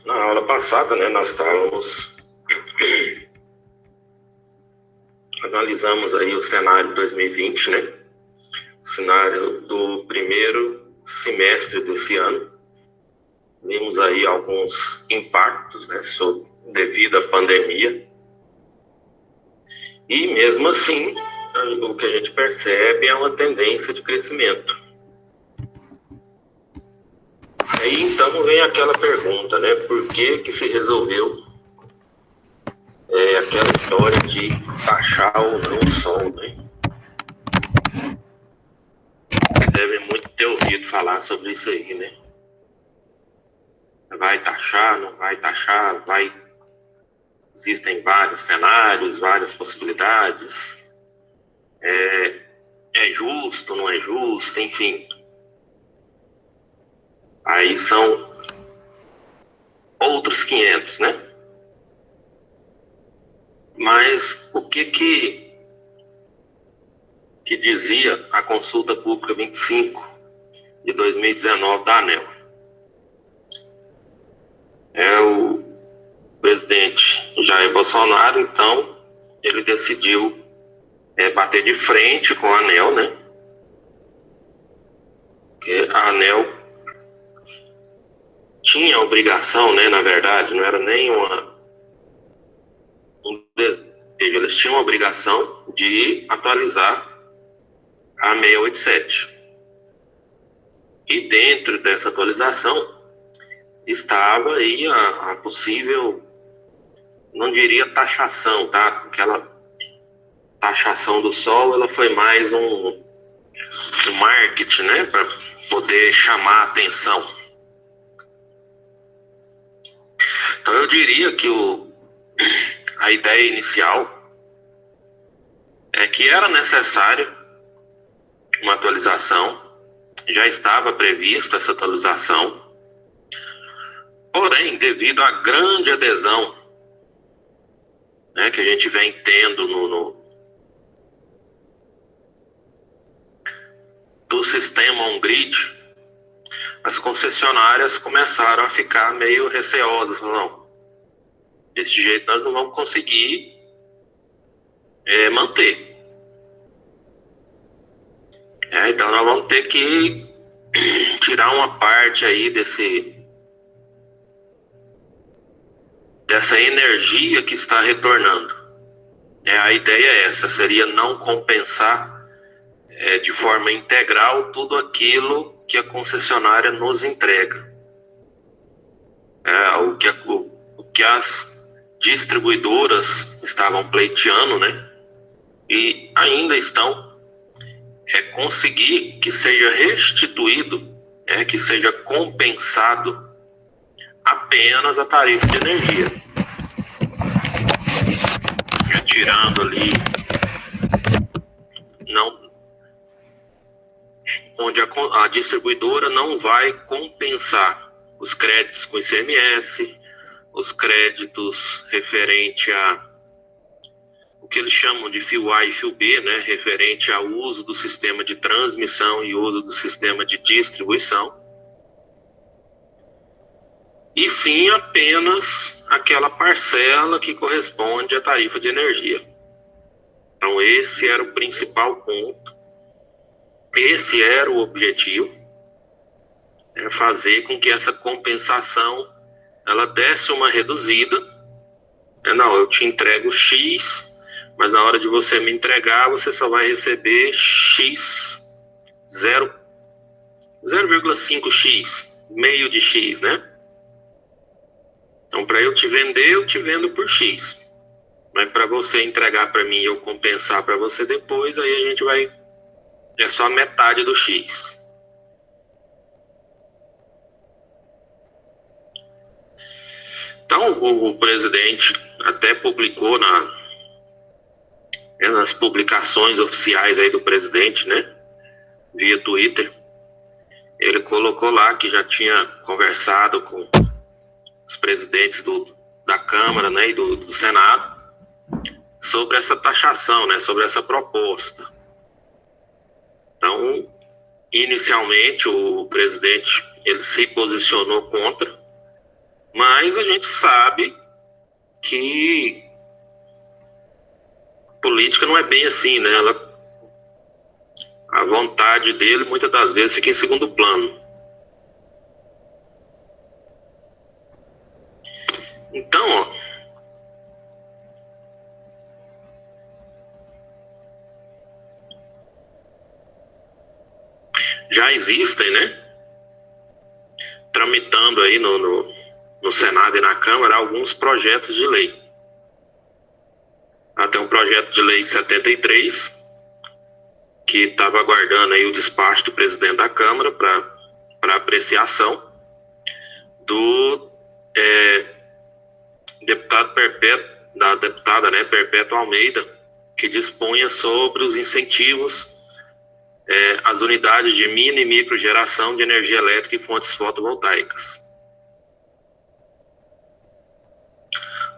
Na aula passada, né, nós analisamos aí o cenário de 2020, né, o cenário do primeiro semestre desse ano. Vimos aí alguns impactos, né, devido à pandemia. E mesmo assim, o que a gente percebe é uma tendência de crescimento. Aí então vem aquela pergunta, né, por que se resolveu aquela história de taxar ou não o sol, né? Deve muito ter ouvido falar sobre isso aí, né? Vai taxar, não vai taxar, vai... Existem vários cenários, várias possibilidades. É justo, não é justo, enfim. Aí são outros 500, né? Mas o que dizia a consulta pública 25 de 2019 da ANEEL? O presidente Jair Bolsonaro, então, ele decidiu bater de frente com a ANEEL, né? Porque a ANEEL tinha a obrigação, né, na verdade, não era nem um desejo, eles tinham a obrigação de atualizar a 687. E dentro dessa atualização estava aí a possível, não diria taxação, tá? Aquela taxação do sol, ela foi mais um marketing, né, para poder chamar a atenção. Então eu diria que a ideia inicial é que era necessário uma atualização, já estava prevista essa atualização, porém, devido à grande adesão, né, que a gente vem tendo do sistema on-grid, as concessionárias começaram a ficar meio receosas. Não, desse jeito nós não vamos conseguir manter. Então nós vamos ter que tirar uma parte aí dessa energia que está retornando. A ideia é essa, seria não compensar de forma integral tudo aquilo que a concessionária nos entrega. O que as distribuidoras estavam pleiteando, né? E ainda estão, conseguir que seja restituído, que seja compensado apenas a tarifa de energia. Tirando ali, onde a distribuidora não vai compensar os créditos com ICMS, os créditos referente a o que eles chamam de fio A e fio B, né, referente ao uso do sistema de transmissão e uso do sistema de distribuição, e sim apenas aquela parcela que corresponde à tarifa de energia. Então esse era o principal ponto, esse era o objetivo, fazer com que essa compensação ela desse uma reduzida. Não, eu te entrego X, mas na hora de você me entregar, você só vai receber X, 0,5X, meio de X, né? Então, para eu te vender, eu te vendo por X. Mas para você entregar para mim e eu compensar para você depois, aí a gente vai... É só a metade do X. Então, o presidente até publicou nas publicações oficiais aí do presidente, né, via Twitter, ele colocou lá que já tinha conversado com os presidentes da Câmara, né, e do Senado sobre essa taxação, né, sobre essa proposta. Então, inicialmente, o presidente ele se posicionou contra, Mas a gente sabe que política não é bem assim, né? A vontade dele muitas das vezes fica em segundo plano. Então, ó, já existem, né, tramitando aí no Senado e na Câmara alguns projetos de lei. Tem um projeto de lei 73, que estava aguardando aí o despacho do presidente da Câmara para apreciação do deputado Perpétuo, da deputada, né, Perpétua Almeida, que dispunha sobre os incentivos às unidades de mini e micro geração de energia elétrica e fontes fotovoltaicas.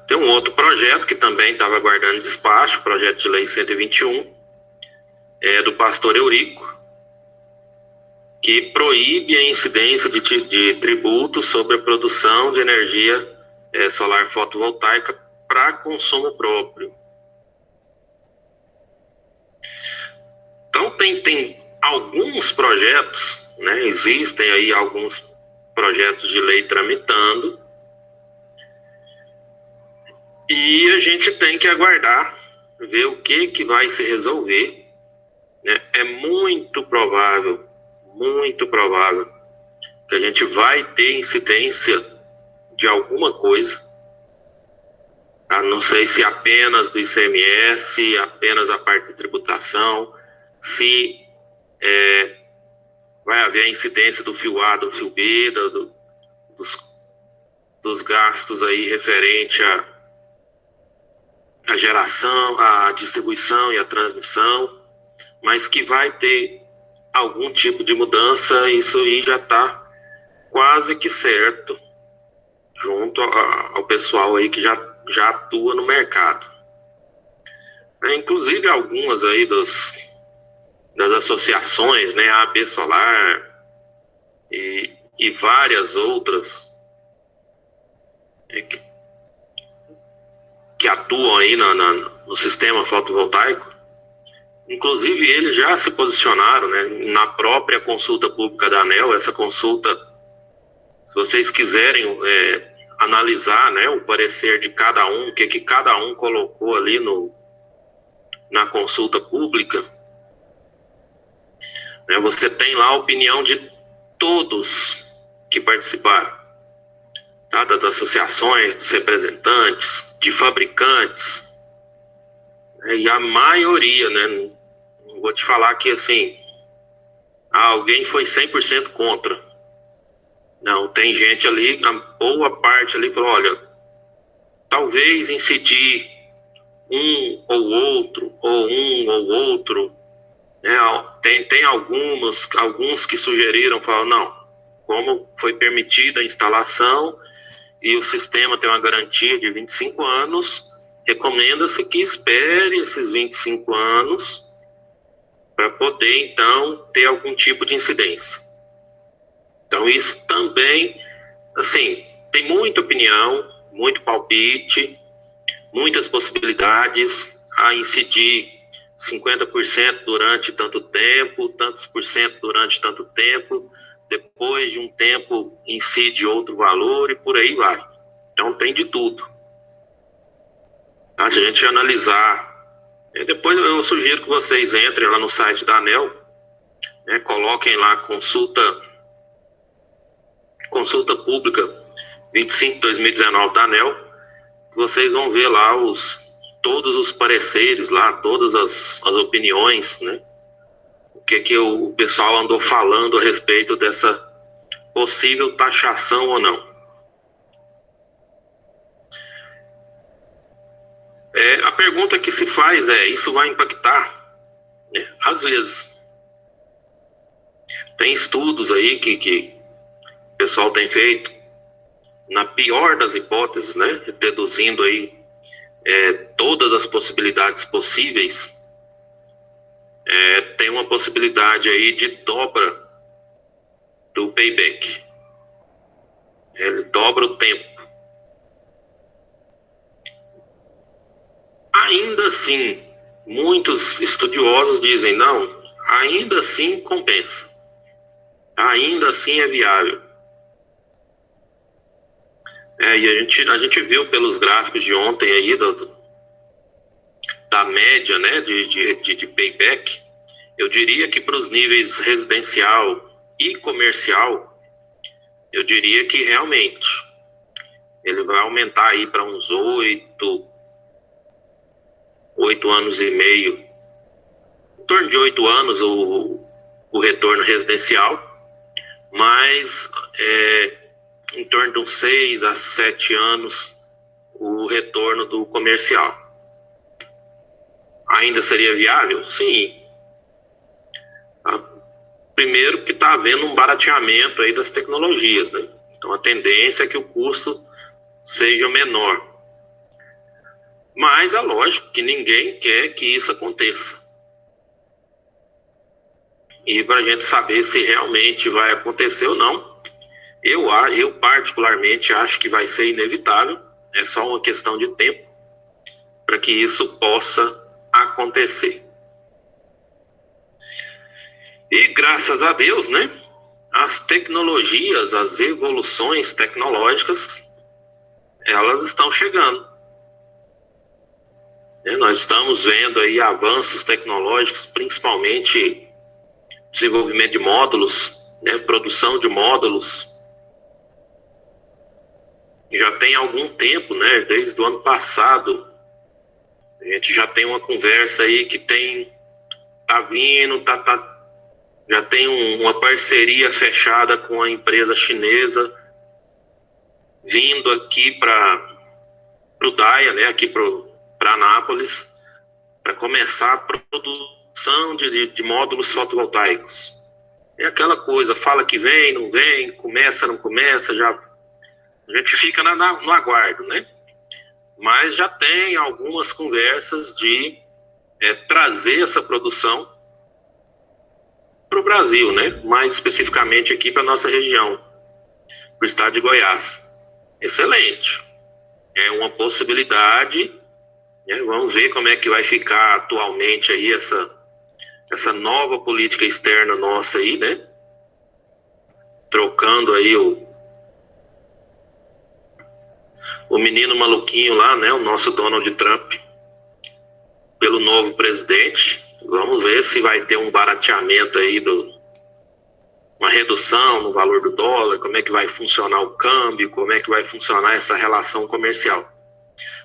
Tem um outro projeto que também estava aguardando despacho, projeto de lei 121, do pastor Eurico, que proíbe a incidência de tributos sobre a produção de energia solar fotovoltaica para consumo próprio. Então tem alguns projetos, né, existem aí alguns projetos de lei tramitando, e a gente tem que aguardar, ver o que vai se resolver, né? É muito provável que a gente vai ter incidência de alguma coisa. Não sei se apenas do ICMS, apenas a parte de tributação, se vai haver a incidência do fio A, do fio B, dos gastos aí referente à geração, à distribuição e à transmissão, mas que vai ter algum tipo de mudança, isso aí já está quase que certo, junto ao pessoal aí que já atua no mercado. Inclusive algumas aí das associações, né, a AB Solar e várias outras que atuam aí no sistema fotovoltaico. Inclusive eles já se posicionaram, né, na própria consulta pública da ANEEL. Essa consulta, se vocês quiserem analisar, né, o parecer de cada um, o que cada um colocou ali na consulta pública, né, você tem lá a opinião de todos que participaram, tá? Das associações, dos representantes, de fabricantes, né, e a maioria, né, não vou te falar que assim, alguém foi 100% contra. Não, tem gente ali, a boa parte ali falou, olha, talvez incidir um ou outro, né? Tem alguns que sugeriram, falaram, não, como foi permitida a instalação e o sistema tem uma garantia de 25 anos, recomenda-se que espere esses 25 anos para poder, então, ter algum tipo de incidência. Então, isso também, assim, tem muita opinião, muito palpite, muitas possibilidades a incidir 50% durante tanto tempo, tantos por cento durante tanto tempo, depois de um tempo incide outro valor e por aí vai. Então, tem de tudo. Se a gente analisar, depois eu sugiro que vocês entrem lá no site da ANEEL, né, coloquem lá consulta pública 25/2019 da ANEEL, que vocês vão ver lá todos os pareceres lá, todas as opiniões, né, o que o pessoal andou falando a respeito dessa possível taxação ou não. A pergunta que se faz isso vai impactar, né? Às vezes. Tem estudos aí que o pessoal tem feito, na pior das hipóteses, né? Deduzindo aí todas as possibilidades possíveis, tem uma possibilidade aí de dobra do payback. Ele dobra o tempo. ainda assim, muitos estudiosos dizem, não, ainda assim compensa, ainda assim é viável. E a gente viu pelos gráficos de ontem aí, da média, né, de payback, eu diria que para os níveis residencial e comercial, eu diria que realmente ele vai aumentar aí para uns 8 anos e meio, em torno de 8 anos o retorno residencial, mas em torno de uns 6 a 7 anos o retorno do comercial. Ainda seria viável? Sim. Primeiro que está havendo um barateamento aí das tecnologias, né? Então a tendência é que o custo seja menor. Mas é lógico que ninguém quer que isso aconteça. E para a gente saber se realmente vai acontecer ou não, eu particularmente acho que vai ser inevitável. É só uma questão de tempo para que isso possa acontecer. E graças a Deus, né? As tecnologias, as evoluções tecnológicas, elas estão chegando. Nós estamos vendo aí avanços tecnológicos, principalmente desenvolvimento de módulos, né, produção de módulos. Já tem algum tempo, né, desde o ano passado, a gente já tem uma conversa aí que tá vindo, já tem uma parceria fechada com a empresa chinesa vindo aqui para o DAIA, né, aqui para Anápolis, para começar a produção de módulos fotovoltaicos. É aquela coisa, fala que vem, não vem, começa, não começa, já a gente fica no aguardo, né? Mas já tem algumas conversas de trazer essa produção para o Brasil, né? Mais especificamente aqui para nossa região, para o estado de Goiás. Excelente. É uma possibilidade, né? Vamos ver como é que vai ficar atualmente aí essa nova política externa nossa aí, né? Trocando aí o menino maluquinho lá, né? O nosso Donald Trump pelo novo presidente. Vamos ver se vai ter um barateamento aí uma redução no valor do dólar, como é que vai funcionar o câmbio, como é que vai funcionar essa relação comercial.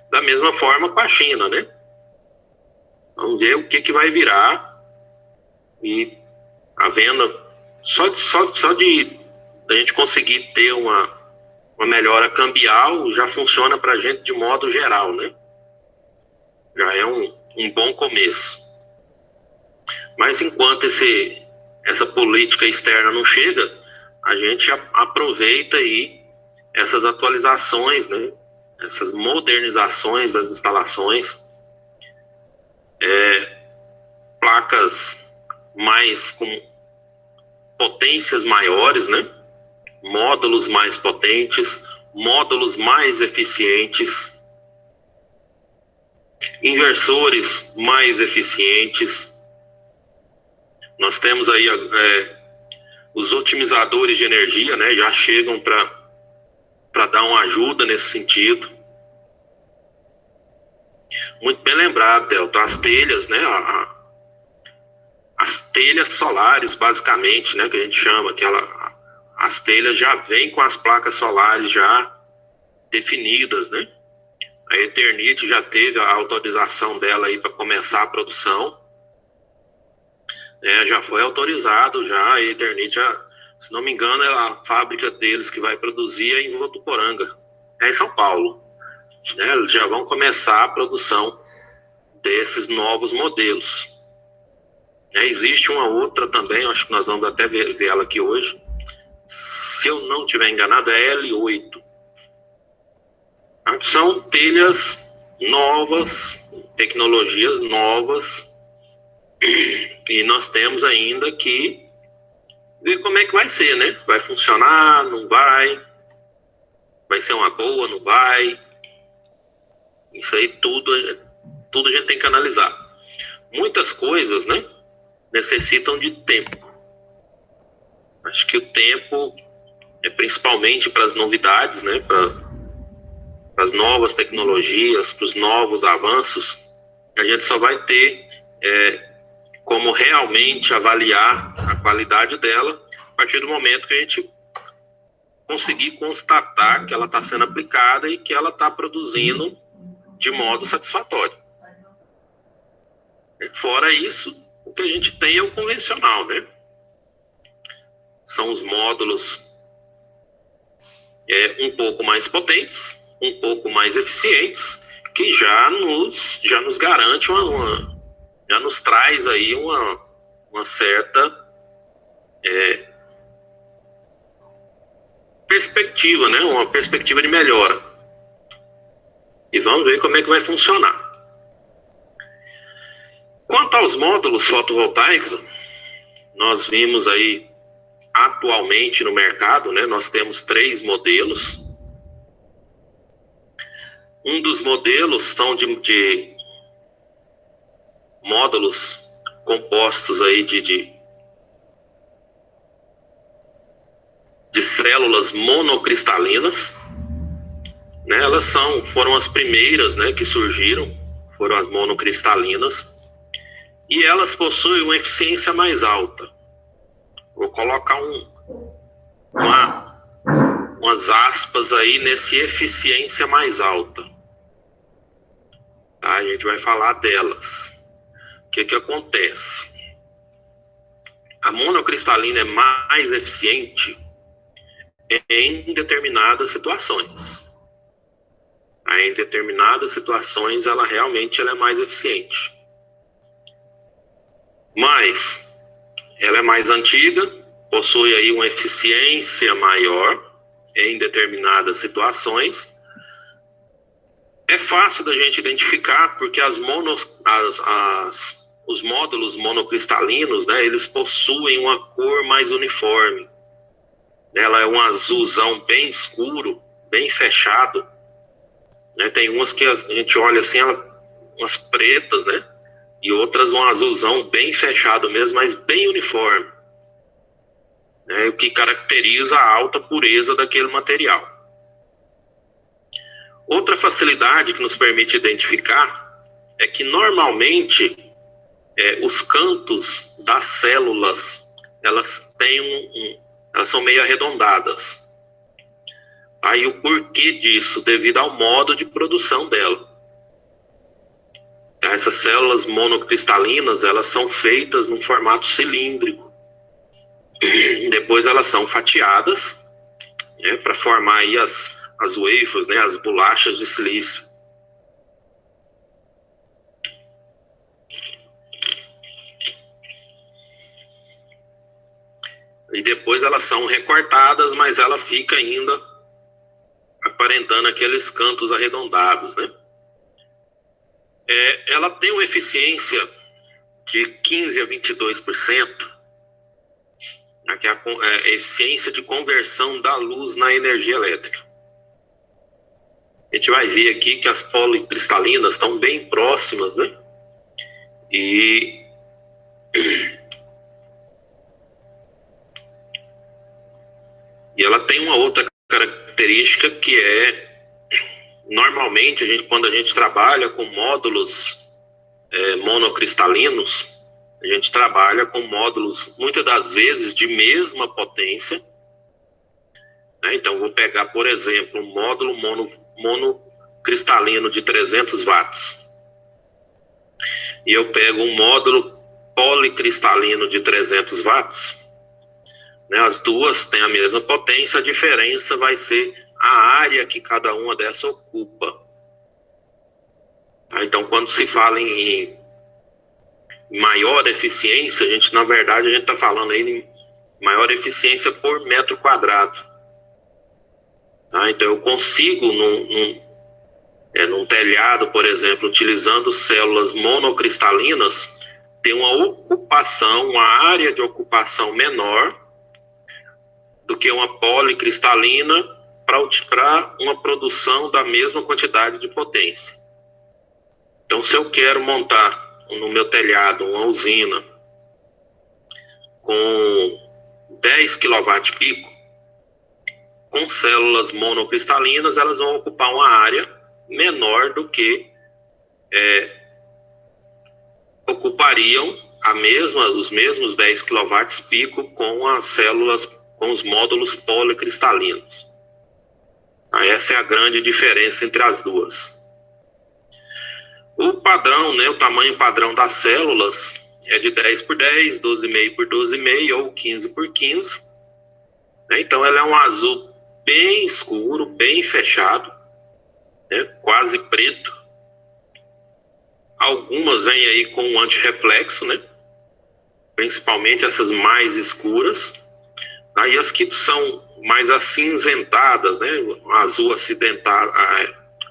Da mesma forma com a China, né? Vamos ver o que vai virar. E a venda, só de a gente conseguir ter uma melhora cambial, já funciona para a gente de modo geral, né? Já é um bom começo. Mas enquanto essa política externa não chega, a gente aproveita aí essas atualizações, né? Essas modernizações das instalações, placas com potências maiores, né? Módulos mais potentes, módulos mais eficientes, inversores mais eficientes. Nós temos aí os otimizadores de energia, né? Já chegam para dar uma ajuda nesse sentido. Muito bem lembrado, Thelto, as telhas, né? As telhas solares, basicamente, né? Que a gente chama, as telhas já vêm com as placas solares já definidas, né? A Eternit já teve a autorização dela aí para começar a produção. Já foi autorizado, já a Eternit, se não me engano, a fábrica deles que vai produzir é em Votuporanga, em São Paulo. Eles já vão começar a produção desses novos modelos. Existe uma outra também, acho que nós vamos até ver ela aqui hoje. Se eu não estiver enganado, é L8. São telhas novas, tecnologias novas, e nós temos ainda que ver como é que vai ser, né? Vai funcionar, não vai? Vai ser uma boa, não vai? Isso aí tudo tudo a gente tem que analisar. Muitas coisas, né, necessitam de tempo. Acho que o tempo é principalmente para as novidades, né, para as novas tecnologias, para os novos avanços. A gente só vai ter como realmente avaliar a qualidade dela a partir do momento que a gente conseguir constatar que ela está sendo aplicada e que ela está produzindo de modo satisfatório. Fora isso, o que a gente tem é o convencional, né? São os módulos um pouco mais potentes, um pouco mais eficientes, que já nos garante já nos traz aí uma certa perspectiva, né? Uma perspectiva de melhora. E vamos ver como é que vai funcionar. Quanto aos módulos fotovoltaicos, nós vimos aí atualmente no mercado, né? Nós temos 3 modelos. Um dos modelos são de módulos compostos aí de células monocristalinas, né? Elas foram as primeiras, né, que surgiram, foram as monocristalinas, e elas possuem uma eficiência mais alta. Vou colocar umas aspas aí nesse eficiência mais alta. Tá? A gente vai falar delas. O que acontece? A monocristalina é mais eficiente em determinadas situações. Em determinadas situações, ela realmente é mais eficiente. Mas ela é mais antiga, possui aí uma eficiência maior em determinadas situações. É fácil da gente identificar porque os módulos monocristalinos, né, eles possuem uma cor mais uniforme. Ela é um azulzão bem escuro, bem fechado. Né? Tem umas que a gente olha assim, umas pretas, né? E outras um azulzão bem fechado mesmo, mas bem uniforme. Né? O que caracteriza a alta pureza daquele material. Outra facilidade que nos permite identificar é que normalmente os cantos das células, elas são meio arredondadas. Aí o porquê disso? Devido ao modo de produção dela. Essas células monocristalinas, elas são feitas num formato cilíndrico. Depois elas são fatiadas, né, para formar aí as wafers, né, as bolachas de silício. E depois elas são recortadas, mas ela fica ainda aparentando aqueles cantos arredondados, né? Ela tem uma eficiência de 15% a 22%, né, que é a eficiência de conversão da luz na energia elétrica. A gente vai ver aqui que as policristalinas estão bem próximas, né? E ela tem uma outra característica que normalmente, quando a gente trabalha com módulos monocristalinos, a gente trabalha com módulos, muitas das vezes, de mesma potência. Né? Então, vou pegar, por exemplo, um módulo monocristalino de 300 watts. E eu pego um módulo policristalino de 300 watts. Né? As duas têm a mesma potência, a diferença vai ser a área que cada uma dessas ocupa. Então, quando se fala em maior eficiência, na verdade, a gente está falando aí em maior eficiência por metro quadrado. Então, eu consigo, num telhado, por exemplo, utilizando células monocristalinas, ter uma área de ocupação menor do que uma policristalina para uma produção da mesma quantidade de potência. Então, se eu quero montar no meu telhado uma usina com 10 kW pico, com células monocristalinas, elas vão ocupar uma área menor do que ocupariam os mesmos 10 kW pico com as células, com os módulos policristalinos. Essa é a grande diferença entre as duas. O padrão, né, o tamanho padrão das células é de 10 por 10, 12,5 por 12,5 ou 15 por 15. Então ela é um azul bem escuro, bem fechado, né, quase preto. Algumas vêm aí com um antirreflexo, né, principalmente essas mais escuras. Aí as que são mais acinzentadas, né, azul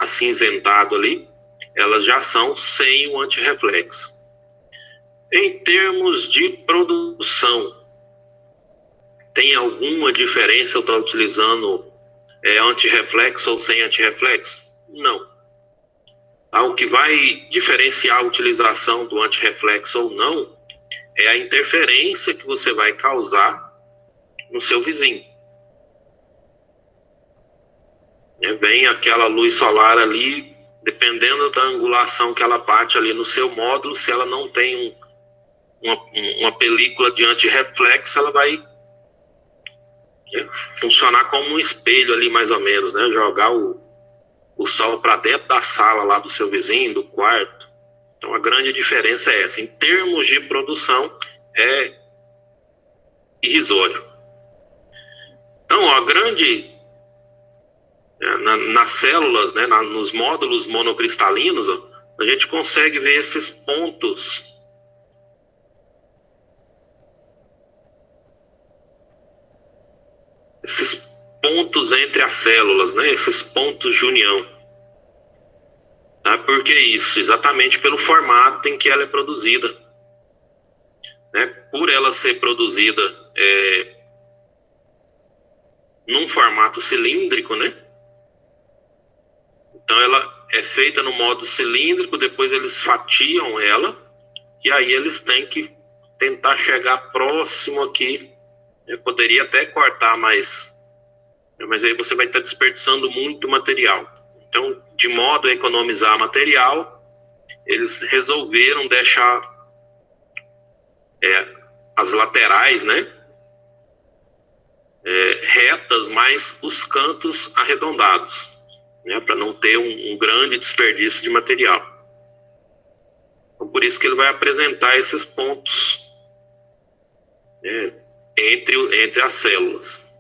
acinzentado ali, elas já são sem o antirreflexo. Em termos de produção, tem alguma diferença eu estar utilizando antirreflexo ou sem antirreflexo? Não. O que vai diferenciar a utilização do antirreflexo ou não é a interferência que você vai causar no seu vizinho. Vem aquela luz solar ali, dependendo da angulação que ela bate ali no seu módulo, se ela não tem uma película de antirreflexo, ela vai funcionar como um espelho ali, mais ou menos, né? Jogar o sol para dentro da sala lá do seu vizinho, do quarto. Então a grande diferença é essa. Em termos de produção, é irrisório. Então, a grande... nas células, né, nos módulos monocristalinos, a gente consegue ver esses pontos entre as células, né, esses pontos de união. Por que isso? Exatamente pelo formato em que ela é produzida. Por ela ser produzida num formato cilíndrico, né? Então ela é feita no modo cilíndrico, depois eles fatiam ela, e aí eles têm que tentar chegar próximo aqui. Eu poderia até cortar mais, mas aí você vai estar desperdiçando muito material. Então, de modo a economizar material, eles resolveram deixar as laterais, né, retas, mas os cantos arredondados, né, para não ter um grande desperdício de material. Então, por isso que ele vai apresentar esses pontos, né, entre as células.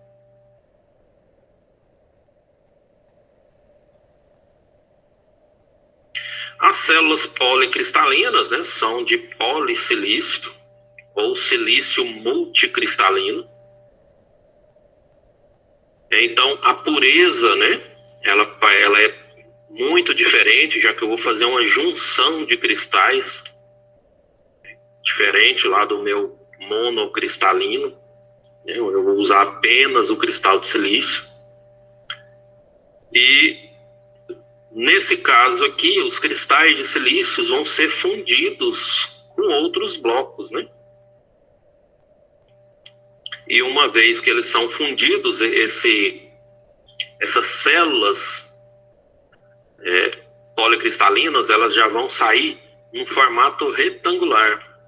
As células policristalinas, né, são de polissilício ou silício multicristalino. Então, a pureza, né, ela é muito diferente, já que eu vou fazer uma junção de cristais diferente lá do meu monocristalino, né, eu vou usar apenas o cristal de silício. E nesse caso aqui, os cristais de silício vão ser fundidos com outros blocos, né? E uma vez que eles são fundidos, essas células policristalinas, elas já vão sair num formato retangular,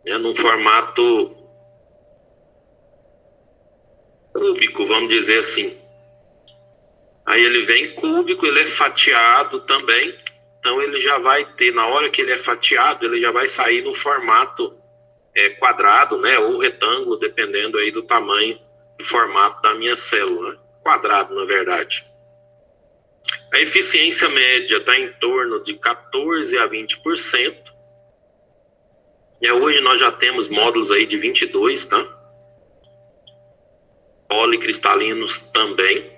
né? Num formato cúbico, vamos dizer assim. Aí ele vem cúbico, ele é fatiado também, então ele já vai ter, na hora que ele é fatiado, ele já vai sair no formato quadrado, né, ou retângulo, dependendo aí do tamanho, do formato da minha célula, né? Quadrado, na verdade. A eficiência média está em torno de 14 a 20%. Hoje nós já temos módulos aí de 22, tá? Policristalinos também.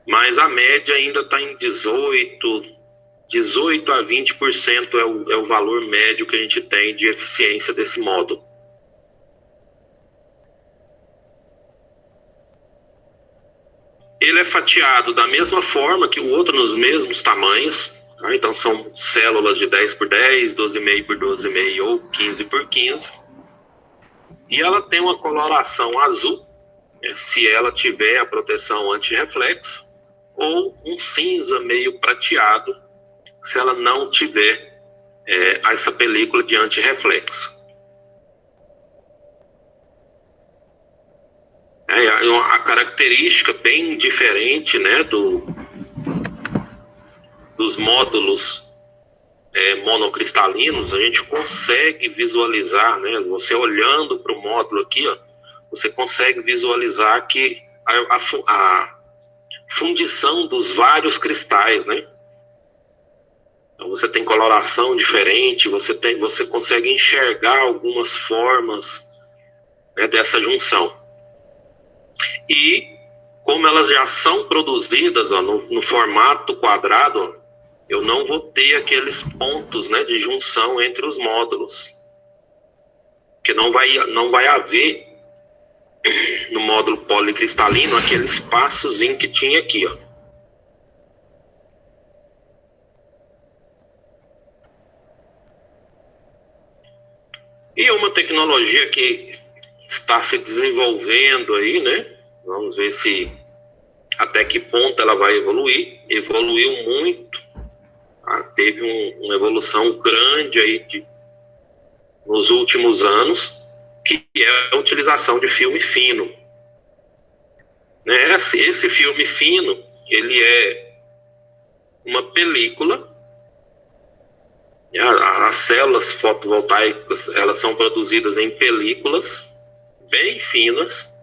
Mas a média ainda está em 18 a 20% é o valor médio que a gente tem de eficiência desse módulo. Ele é fatiado da mesma forma que o outro, nos mesmos tamanhos. Tá? Então são células de 10 por 10, 12,5 por 12,5 ou 15 por 15. E ela tem uma coloração azul, se ela tiver a proteção anti-reflexo, ou um cinza meio prateado, se ela não tiver essa película de anti-reflexo. A característica bem diferente, né, dos módulos monocristalinos, a gente consegue visualizar, né, você olhando para o módulo aqui, ó, você consegue visualizar que a fundição dos vários cristais, né? Então você tem coloração diferente, você consegue enxergar algumas formas, né, dessa junção. E como elas já são produzidas, ó, no formato quadrado, ó, eu não vou ter aqueles pontos, né, de junção entre os módulos, porque não vai haver no módulo policristalino aquele espaçozinho que tinha aqui, ó. E uma tecnologia que está se desenvolvendo aí, né? Vamos ver até que ponto ela vai evoluir. Evoluiu muito, tá? Teve uma evolução grande aí nos últimos anos, que é a utilização de filme fino. Né? Esse filme fino, ele é uma película. As células fotovoltaicas, elas são produzidas em películas bem finas.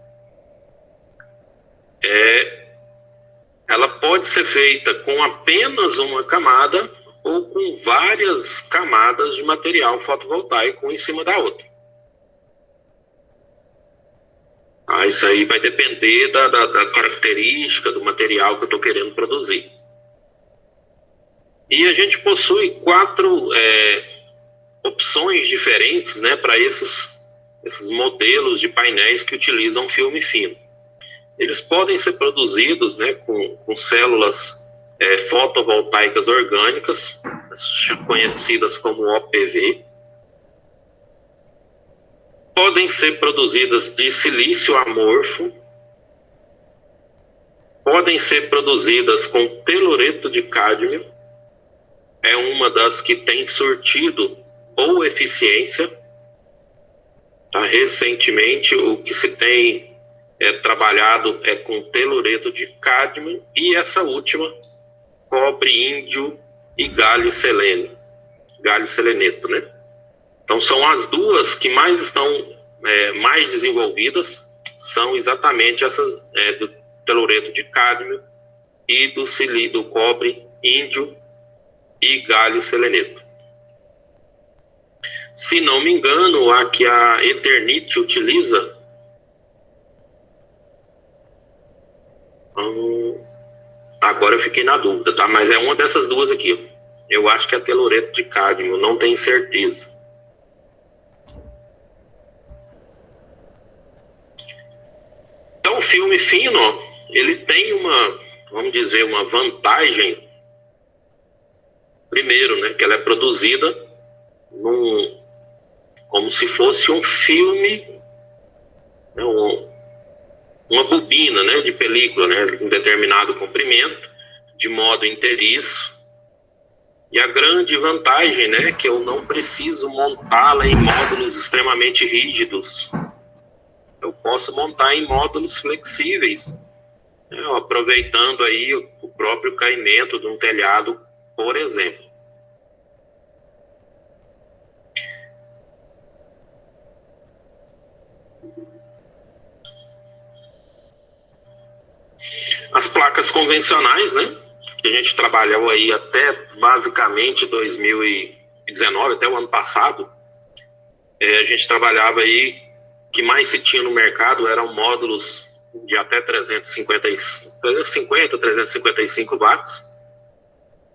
Ela pode ser feita com apenas uma camada ou com várias camadas de material fotovoltaico em cima da outra. Isso aí vai depender da característica do material que eu estou querendo produzir. E a gente possui 4 opções diferentes, né, para esses modelos de painéis que utilizam filme fino. Eles podem ser produzidos, né, com células fotovoltaicas orgânicas, conhecidas como OPV. Podem ser produzidas de silício amorfo. Podem ser produzidas com telureto de cádmio. É uma das que tem surtido boa eficiência. Tá? Recentemente, o que se tem trabalhado é com telureto de cádmio e essa última, cobre índio e galho seleneto, né? Então são as duas que mais estão mais desenvolvidas, são exatamente essas do telureto de cádmio e do cobre índio e galho seleneto. Se não me engano, a que a Eternit utiliza, agora eu fiquei na dúvida, tá? Mas é uma dessas duas aqui. Eu acho que é telureto de cádmio, não tenho certeza. Então o filme fino, ele tem vamos dizer, uma vantagem. Primeiro, né, que ela é produzida como se fosse um filme, né, uma bobina, né, de película, né, em determinado comprimento, de modo inteiriço. E a grande vantagem, né, é que eu não preciso montá-la em módulos extremamente rígidos. Eu posso montar em módulos flexíveis, né, aproveitando aí o próprio caimento de um telhado, por exemplo. As placas convencionais, né, que a gente trabalhou aí até basicamente 2019, até o ano passado, a gente trabalhava aí, que mais se tinha no mercado eram módulos de até 355 watts,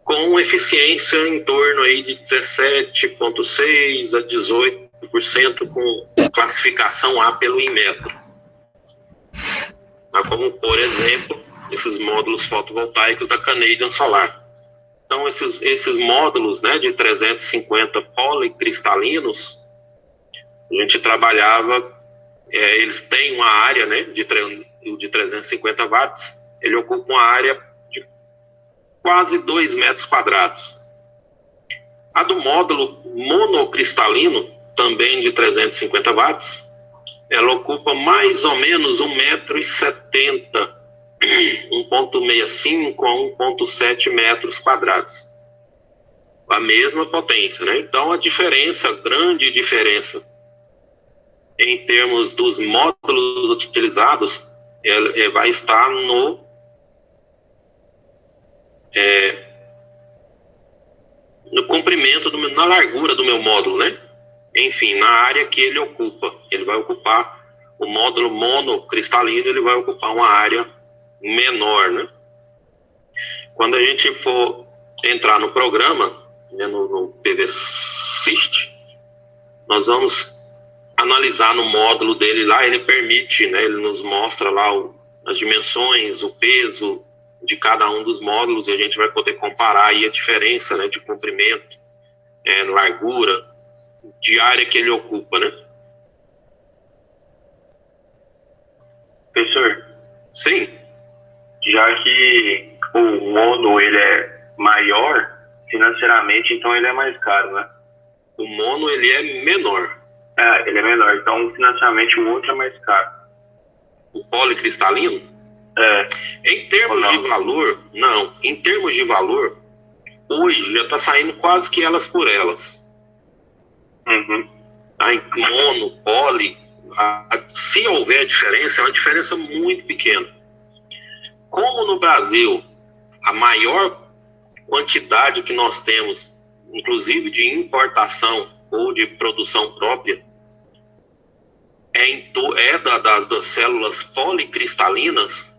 com eficiência em torno aí de 17,6% a 18%, com classificação A pelo Inmetro. Como, por exemplo, esses módulos fotovoltaicos da Canadian Solar. Então, esses módulos, né, de 350 policristalinos, a gente trabalhava, eles têm uma área, né, de 350 watts, ele ocupa uma área de quase 2 metros quadrados. A do módulo monocristalino, também de 350 watts, ela ocupa mais ou menos 1,70 m, 1,65 a 1,7 metros quadrados. A mesma potência, né? Então, a diferença, grande diferença, em termos dos módulos utilizados, vai estar no comprimento, na largura do meu módulo, né? Enfim, na área que ele ocupa. Ele vai ocupar, o módulo monocristalino, ele vai ocupar uma área menor, né? Quando a gente for entrar no programa, né, no PV-SIST, nós vamos analisar no módulo dele lá, ele permite, né, ele nos mostra lá as dimensões, o peso de cada um dos módulos, e a gente vai poder comparar aí a diferença, né, de comprimento, largura, de área que ele ocupa, né? Professor, Sim. já que o mono ele é maior financeiramente, então ele é mais caro, né? O mono, ele é menor. Ele é menor, então financeiramente o outro é mais caro. O policristalino? Em termos de valor, não. Em termos de valor, hoje já está saindo quase que elas por elas. Uhum. Em mono, poli, se houver diferença, é uma diferença muito pequena. Como no Brasil, a maior quantidade que nós temos, inclusive de importação ou de produção própria, das células policristalinas,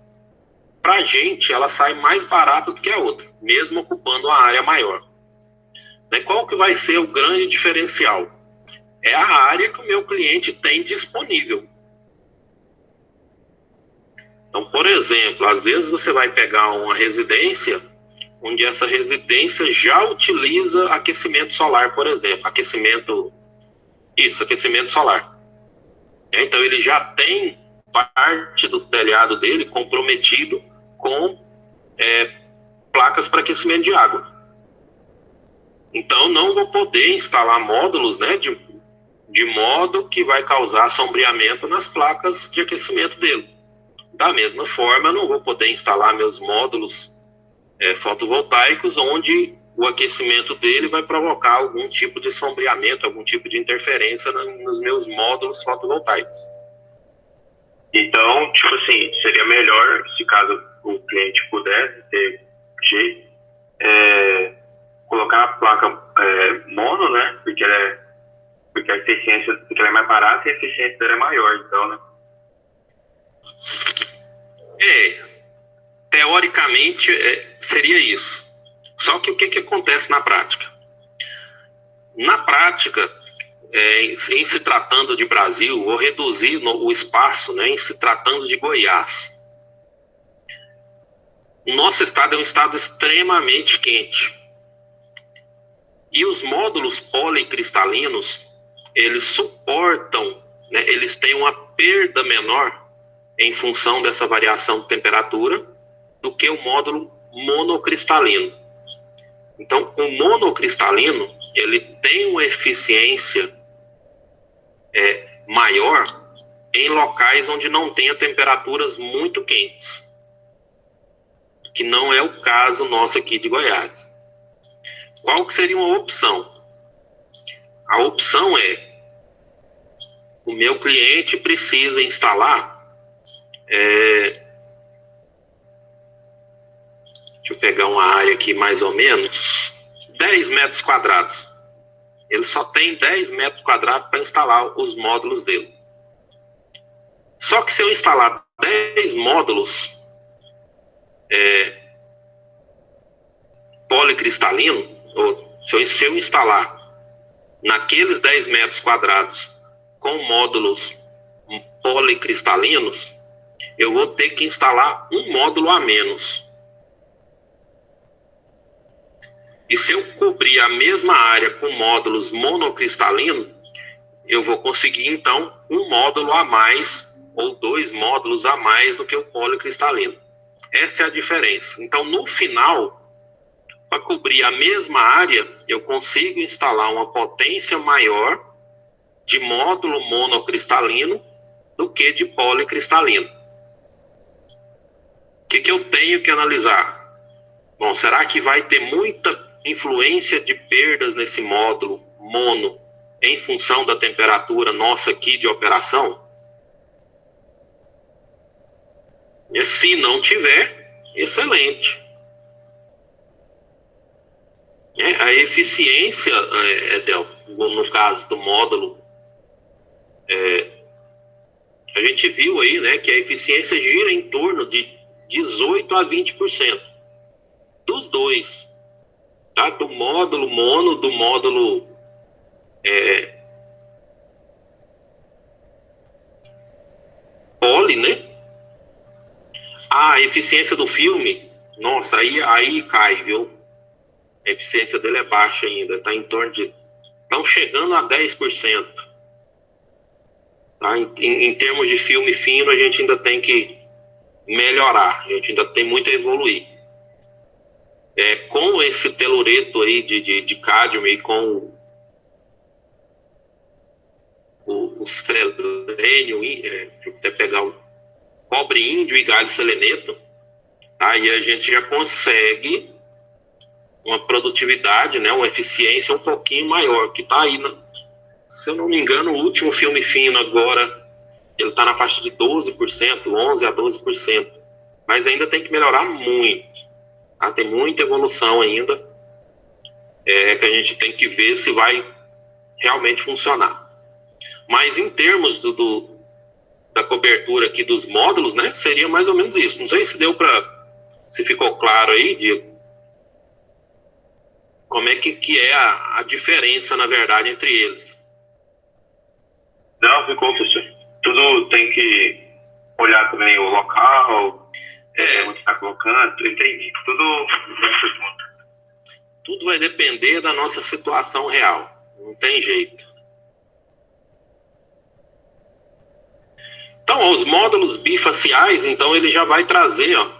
para a gente ela sai mais barata do que a outra, mesmo ocupando uma área maior. Qual que vai ser o grande diferencial? É a área que o meu cliente tem disponível. Então, por exemplo, às vezes você vai pegar uma residência onde essa residência já utiliza aquecimento solar, por exemplo. Aquecimento solar. Então, ele já tem parte do telhado dele comprometido com placas para aquecimento de água. Então, não vou poder instalar módulos, né, de modo que vai causar sombreamento nas placas de aquecimento dele. Da mesma forma, eu não vou poder instalar meus módulos fotovoltaicos onde o aquecimento dele vai provocar algum tipo de sombreamento, algum tipo de interferência nos meus módulos fotovoltaicos. Então, tipo assim, seria melhor, se caso o cliente pudesse ter jeito, colocar a placa mono, né? Porque a eficiência, porque ela é mais barata e a eficiência dela é maior, então, né? Teoricamente seria isso. Só que o que acontece na prática? Na prática, em se tratando de Brasil, vou reduzir o espaço, né, em se tratando de Goiás. O nosso estado é um estado extremamente quente. E os módulos policristalinos, eles suportam, né, eles têm uma perda menor em função dessa variação de temperatura do que o módulo monocristalino. Então, o monocristalino, ele tem uma eficiência maior em locais onde não tenha temperaturas muito quentes, que não é o caso nosso aqui de Goiás. Qual que seria uma opção? A opção o meu cliente precisa instalar deixa eu pegar uma área aqui mais ou menos 10 metros quadrados. Ele só tem 10 metros quadrados para instalar os módulos dele. Só que se eu instalar 10 módulos policristalinos, ou se eu instalar naqueles 10 metros quadrados com módulos policristalinos, eu vou ter que instalar um módulo a menos. E se eu cobrir a mesma área com módulos monocristalinos, eu vou conseguir, então, um módulo a mais ou 2 módulos a mais do que o policristalino. Essa é a diferença. Então, no final, para cobrir a mesma área, eu consigo instalar uma potência maior de módulo monocristalino do que de policristalino. O que eu tenho que analisar? Bom, será que vai ter muita influência de perdas nesse módulo mono em função da temperatura nossa aqui de operação? E se não tiver, excelente. A eficiência, no caso do módulo, a gente viu aí, né, que a eficiência gira em torno de 18 a 20% dos dois, tá? Do módulo mono, do módulo poly, né? A eficiência do filme, nossa, aí cai, viu? A eficiência dele é baixa ainda, está em torno de... Estão chegando a 10%. Tá? Em termos de filme fino, a gente ainda tem que melhorar, a gente ainda tem muito a evoluir. Com esse telureto aí de cádmio e com o selênio, deixa eu até pegar o cobre índio e galho seleneto, aí a gente já consegue uma produtividade, né, uma eficiência um pouquinho maior, que está aí, se eu não me engano, o último filme fino agora, ele está na faixa de 12%, 11% a 12%, mas ainda tem que melhorar muito, tá? Tem muita evolução ainda, que a gente tem que ver se vai realmente funcionar. Mas em termos da cobertura aqui dos módulos, né, seria mais ou menos isso. Não sei se se ficou claro aí, Diego, como é que é a diferença, na verdade, entre eles. Não, ficou, professor. Tudo tem que olhar também o local, onde está colocando, entendi. Tudo vai depender da nossa situação real. Não tem jeito. Então, os módulos bifaciais, então, ele já vai trazer, ó,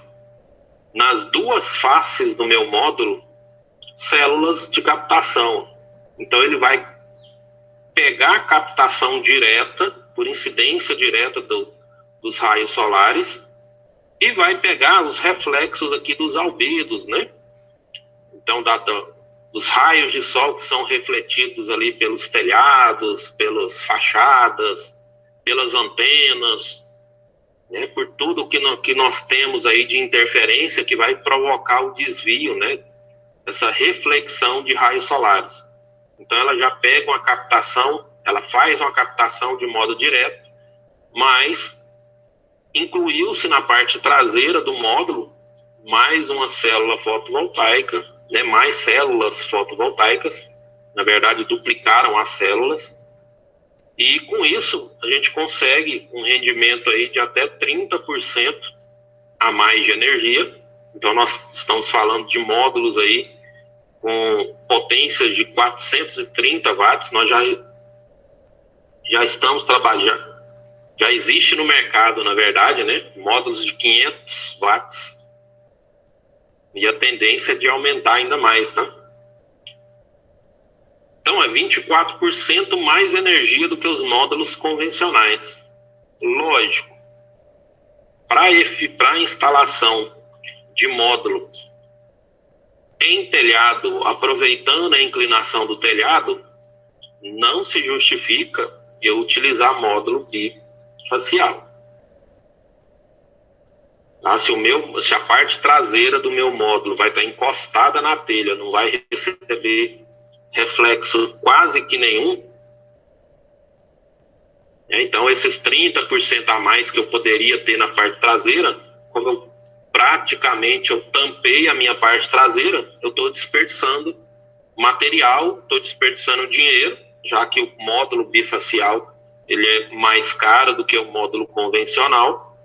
nas duas faces do meu módulo, células de captação. Então, ele vai pegar a captação direta, por incidência direta dos raios solares, e vai pegar os reflexos aqui dos albedos, né? Então, dos raios de sol que são refletidos ali pelos telhados, pelas fachadas, pelas antenas, né? Por tudo que nós temos aí de interferência que vai provocar o desvio, né? Essa reflexão de raios solares. Então, ela já pega uma captação, ela faz uma captação de modo direto, mas incluiu-se na parte traseira do módulo mais uma célula fotovoltaica, né, mais células fotovoltaicas, na verdade duplicaram as células, e com isso a gente consegue um rendimento aí de até 30% a mais de energia. Então nós estamos falando de módulos aí com potências de 430 watts, nós já estamos trabalhando, já existe no mercado, na verdade, né, módulos de 500 watts, e a tendência é de aumentar ainda mais, tá? Então, é 24% mais energia do que os módulos convencionais. Lógico, para a instalação de módulo em telhado, aproveitando a inclinação do telhado, não se justifica eu utilizar módulo bifacial. Tá? Se a parte traseira do meu módulo vai estar encostada na telha, não vai receber reflexo quase que nenhum, então esses 30% a mais que eu poderia ter na parte traseira, como eu praticamente eu tampei a minha parte traseira, eu estou desperdiçando material, estou desperdiçando dinheiro, já que o módulo bifacial ele é mais caro do que o módulo convencional,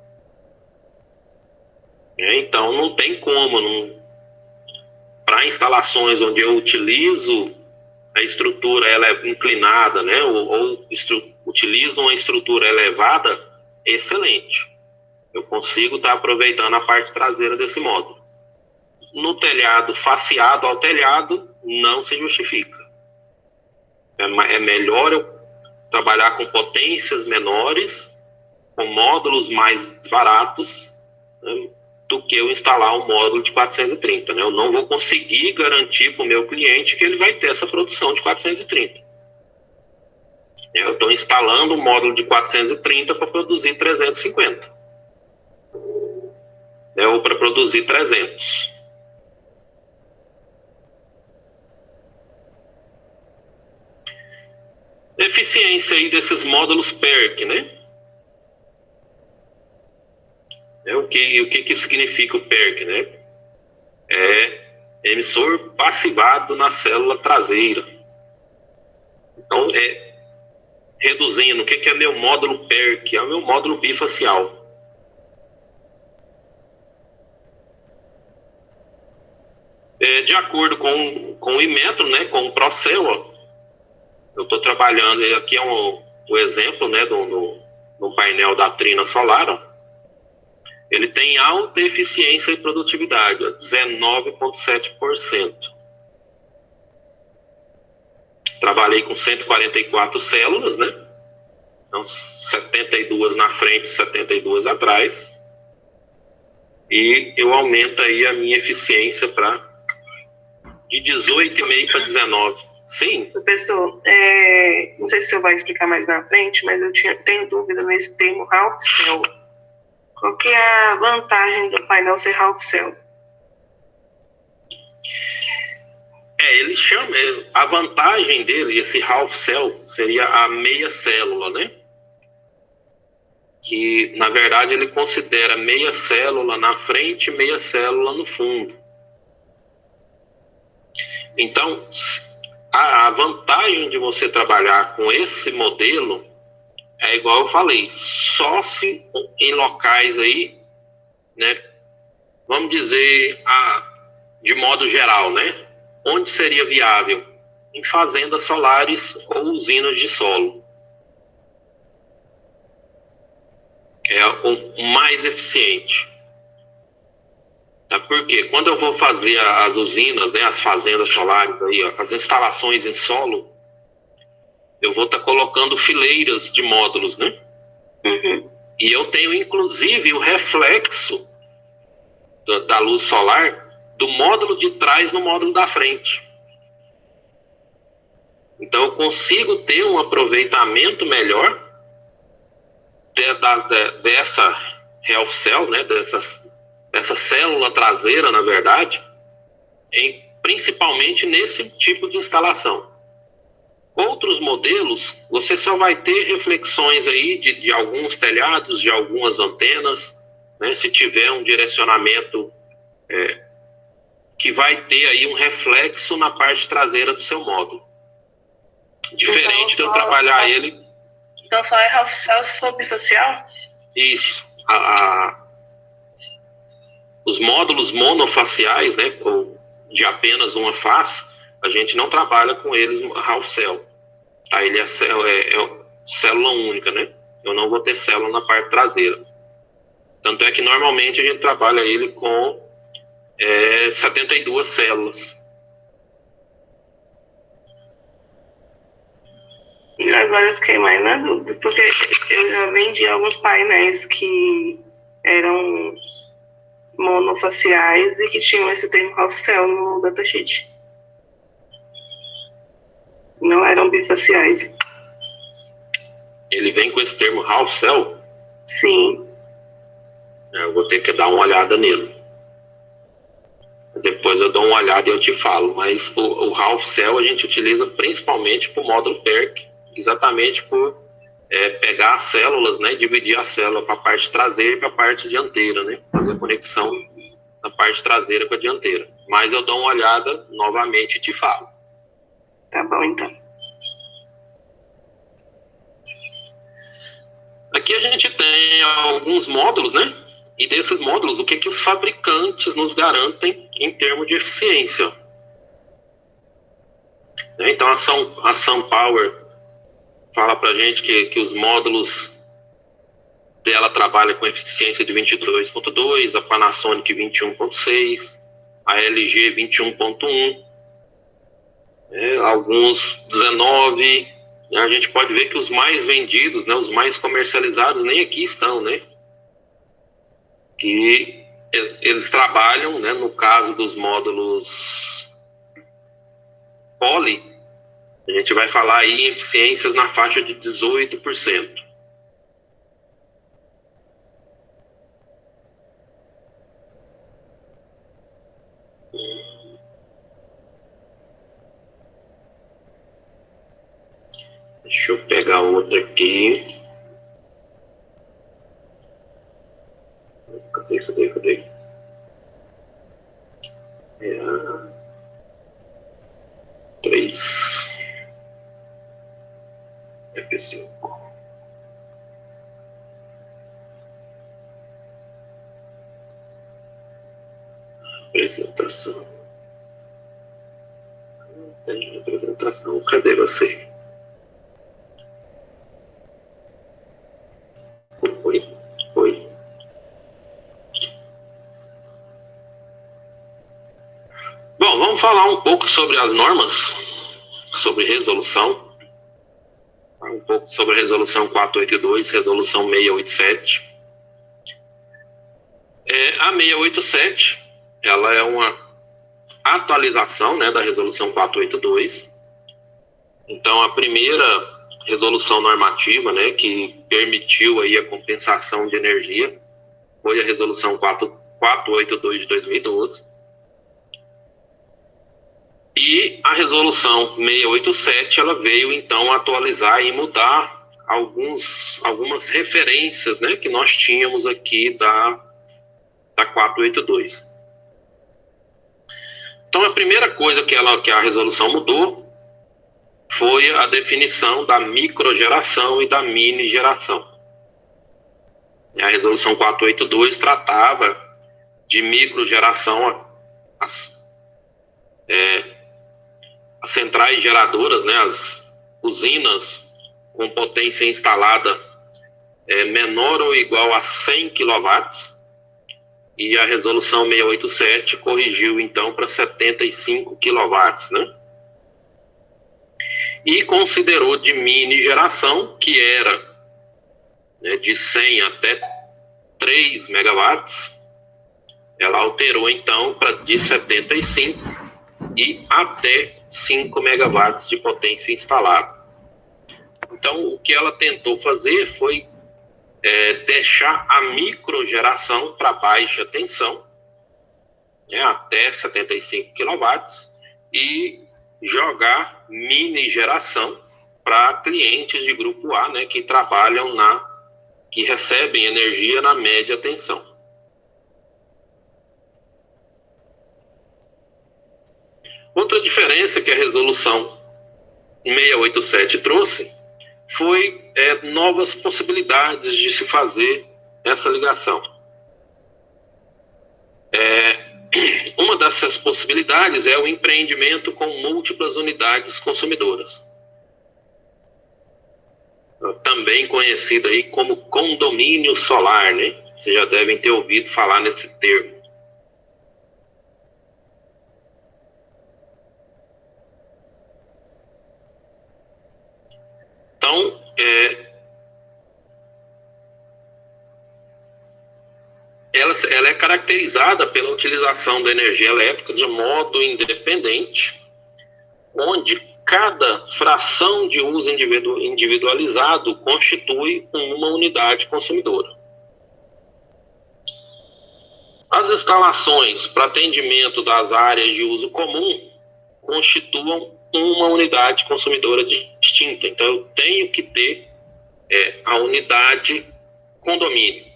Então não tem como, para instalações onde eu utilizo a estrutura ela é inclinada, né, ou utilizo uma estrutura elevada, excelente. Eu consigo estar aproveitando a parte traseira desse módulo. No telhado, faceado ao telhado, não se justifica. É melhor eu trabalhar com potências menores, com módulos mais baratos, né, do que eu instalar um módulo de 430. Né? Eu não vou conseguir garantir para o meu cliente que ele vai ter essa produção de 430. Eu estou instalando um módulo de 430 para produzir 350. Ou para produzir 300. Eficiência aí desses módulos PERC, né? O que significa o PERC, né? É emissor passivado na célula traseira. Então, reduzindo, o que é meu módulo PERC? É o meu módulo bifacial. De acordo com o Inmetro, né, com o Procel, eu estou trabalhando, aqui é o exemplo, né, do painel da Trina Solar, ele tem alta eficiência e produtividade, 19,7%. Trabalhei com 144 células, né? Então, 72 na frente, 72 atrás. E eu aumento aí a minha eficiência de 18,5 para 19. Sim. Professor, não sei se o senhor vai explicar mais na frente, mas eu tenho dúvida nesse termo half cell. Qual que é a vantagem do painel ser half cell? Ele chama, a vantagem dele, esse half cell, seria a meia célula, né? Que, na verdade, ele considera meia célula na frente e meia célula no fundo. Então, a vantagem de você trabalhar com esse modelo é igual eu falei, só se em locais aí, né, vamos dizer, de modo geral, né, onde seria viável? Em fazendas solares ou usinas de solo. É o mais eficiente. Porque quando eu vou fazer as usinas, né, as fazendas solares, aí, as instalações em solo, eu vou estar colocando fileiras de módulos, né? Uhum. E eu tenho, inclusive, o reflexo da luz solar do módulo de trás no módulo da frente. Então, eu consigo ter um aproveitamento melhor dessa half cell, né? Dessa célula traseira, na verdade, principalmente nesse tipo de instalação. Outros modelos, você só vai ter reflexões aí de alguns telhados, de algumas antenas, né? Se tiver um direcionamento que vai ter aí um reflexo na parte traseira do seu módulo. Diferente de eu trabalhar ele... Então só é half cell se for bifacial? Isso. Os módulos monofaciais, né, ou de apenas uma face, a gente não trabalha com eles half cell. Tá? Ele é célula única, né? Eu não vou ter célula na parte traseira. Tanto é que normalmente a gente trabalha ele com 72 células. Agora eu fiquei mais na dúvida, porque eu já vendi alguns painéis que eram monofaciais e que tinham esse termo half cell no datasheet. Não eram bifaciais. Ele vem com esse termo half cell? Sim. Eu vou ter que dar uma olhada nele. Depois eu dou uma olhada e eu te falo. Mas o half cell a gente utiliza principalmente para o módulo PERC, exatamente por pegar as células, né, dividir a célula para a parte traseira e para a parte dianteira, né, fazer a conexão da parte traseira com a dianteira. Mas eu dou uma olhada novamente e te falo. Tá bom, então. Aqui a gente tem alguns módulos, né, E desses módulos, o que que os fabricantes nos garantem em termos de eficiência? Então, a SunPower fala para a gente que os módulos dela trabalham com eficiência de 22,2, a Panasonic 21,6, a LG 21,1, alguns 19. A gente pode ver que os mais vendidos, né, os mais comercializados, nem aqui estão, né? Que eles trabalham, né, no caso dos módulos Poly, a gente vai falar aí em eficiências na faixa de 18%. Deixa eu pegar outra aqui. Cadê? É a 3. F5. Apresentação. Não tem apresentação. Cadê você? Oi. Bom, vamos falar um pouco sobre as normas, sobre resolução. Um pouco sobre a resolução 482, resolução 687. A 687, ela é uma atualização, né, da resolução 482. Então, a primeira resolução normativa, né, que permitiu aí a compensação de energia foi a resolução 482 de 2012. E a resolução 687, ela veio então atualizar e mudar algumas referências, né, que nós tínhamos aqui da 482. Então, a primeira coisa que a resolução mudou foi a definição da microgeração e da mini geração. A resolução 482 tratava de microgeração, as centrais geradoras, né, as usinas com potência instalada menor ou igual a 100 kW, e a resolução 687 corrigiu então para 75 kW, né? E considerou de mini geração, que era, né, de 100 até 3 MW, ela alterou então para de 75 e até 5 MW de potência instalada. Então, o que ela tentou fazer foi deixar a microgeração para baixa tensão, né, até 75 kW, e jogar mini geração para clientes de grupo A, né, que trabalham que recebem energia na média tensão. Outra diferença que a resolução 687 trouxe foi novas possibilidades de se fazer essa ligação. Uma dessas possibilidades é o empreendimento com múltiplas unidades consumidoras, também conhecido aí como condomínio solar, né? Vocês já devem ter ouvido falar nesse termo. Então, ela é caracterizada pela utilização da energia elétrica de modo independente, onde cada fração de uso individualizado constitui uma unidade consumidora. As instalações para atendimento das áreas de uso comum constituam uma unidade consumidora distinta. Então, eu tenho que ter a unidade condomínio.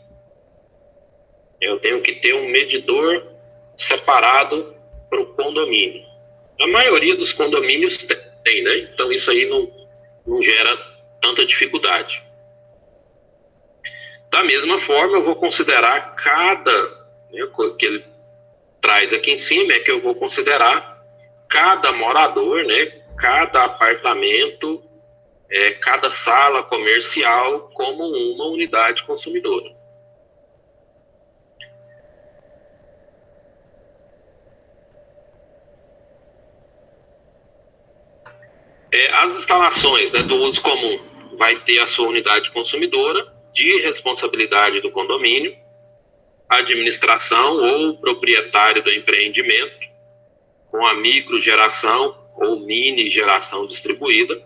Eu tenho que ter um medidor separado para o condomínio. A maioria dos condomínios tem, né? Então, isso aí não gera tanta dificuldade. Da mesma forma, eu vou considerar né, que ele traz aqui em cima, é que eu vou considerar cada morador, né, cada apartamento, cada sala comercial como uma unidade consumidora. As instalações, né, do uso comum vai ter a sua unidade consumidora de responsabilidade do condomínio, administração ou proprietário do empreendimento, com a microgeração ou mini geração distribuída.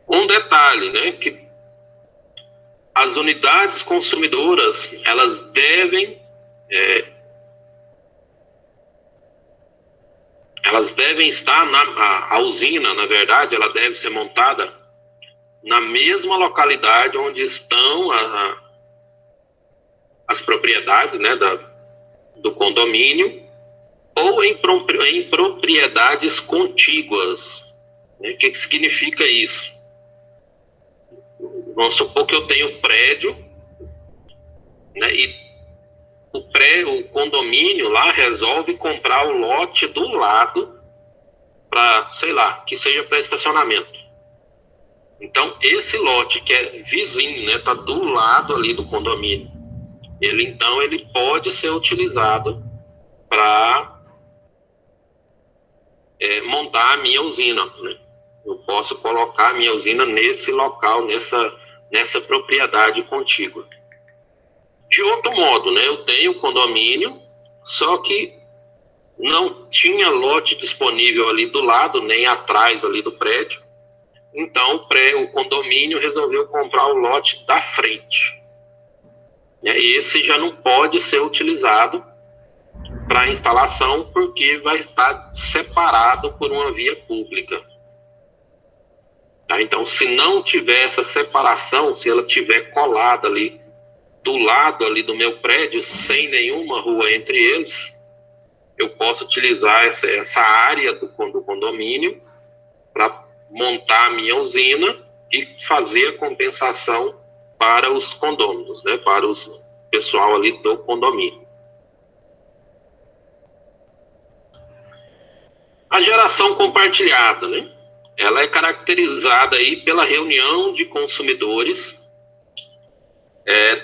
Um detalhe, né, que as unidades consumidoras, elas devem estar a usina, na verdade, ela deve ser montada na mesma localidade onde estão as propriedades, né, do condomínio, ou em propriedades contíguas. Né? O que significa isso? Vamos supor que eu tenho prédio, né, e o condomínio lá resolve comprar o lote do lado para, sei lá, que seja para estacionamento. Então, esse lote que é vizinho, né, tá do lado ali do condomínio, ele pode ser utilizado para montar a minha usina, né? Eu posso colocar a minha usina nesse local, nessa propriedade contígua. De outro modo, né, eu tenho condomínio, só que não tinha lote disponível ali do lado, nem atrás ali do prédio. Então, o condomínio resolveu comprar o lote da frente. Esse já não pode ser utilizado para instalação, porque vai estar separado por uma via pública. Tá? Então, se não tiver essa separação, se ela tiver colada ali, do lado ali do meu prédio, sem nenhuma rua entre eles, eu posso utilizar essa área do condomínio para montar a minha usina e fazer a compensação para os condôminos, né, para o pessoal ali do condomínio. A geração compartilhada, né, ela é caracterizada aí pela reunião de consumidores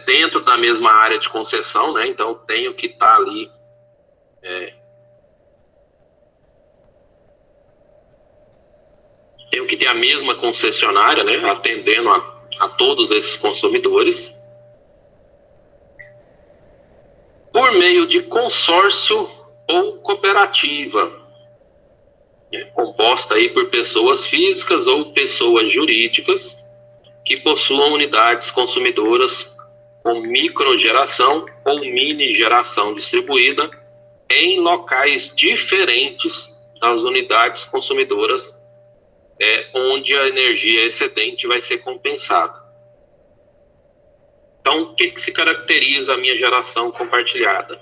dentro da mesma área de concessão, né, então eu tenho que estar ali tenho que ter a mesma concessionária, né, atendendo a todos esses consumidores, por meio de consórcio ou cooperativa, composta aí por pessoas físicas ou pessoas jurídicas que possuam unidades consumidoras com microgeração ou mini geração distribuída em locais diferentes das unidades consumidoras onde a energia excedente vai ser compensada. Então, o que se caracteriza a minha geração compartilhada?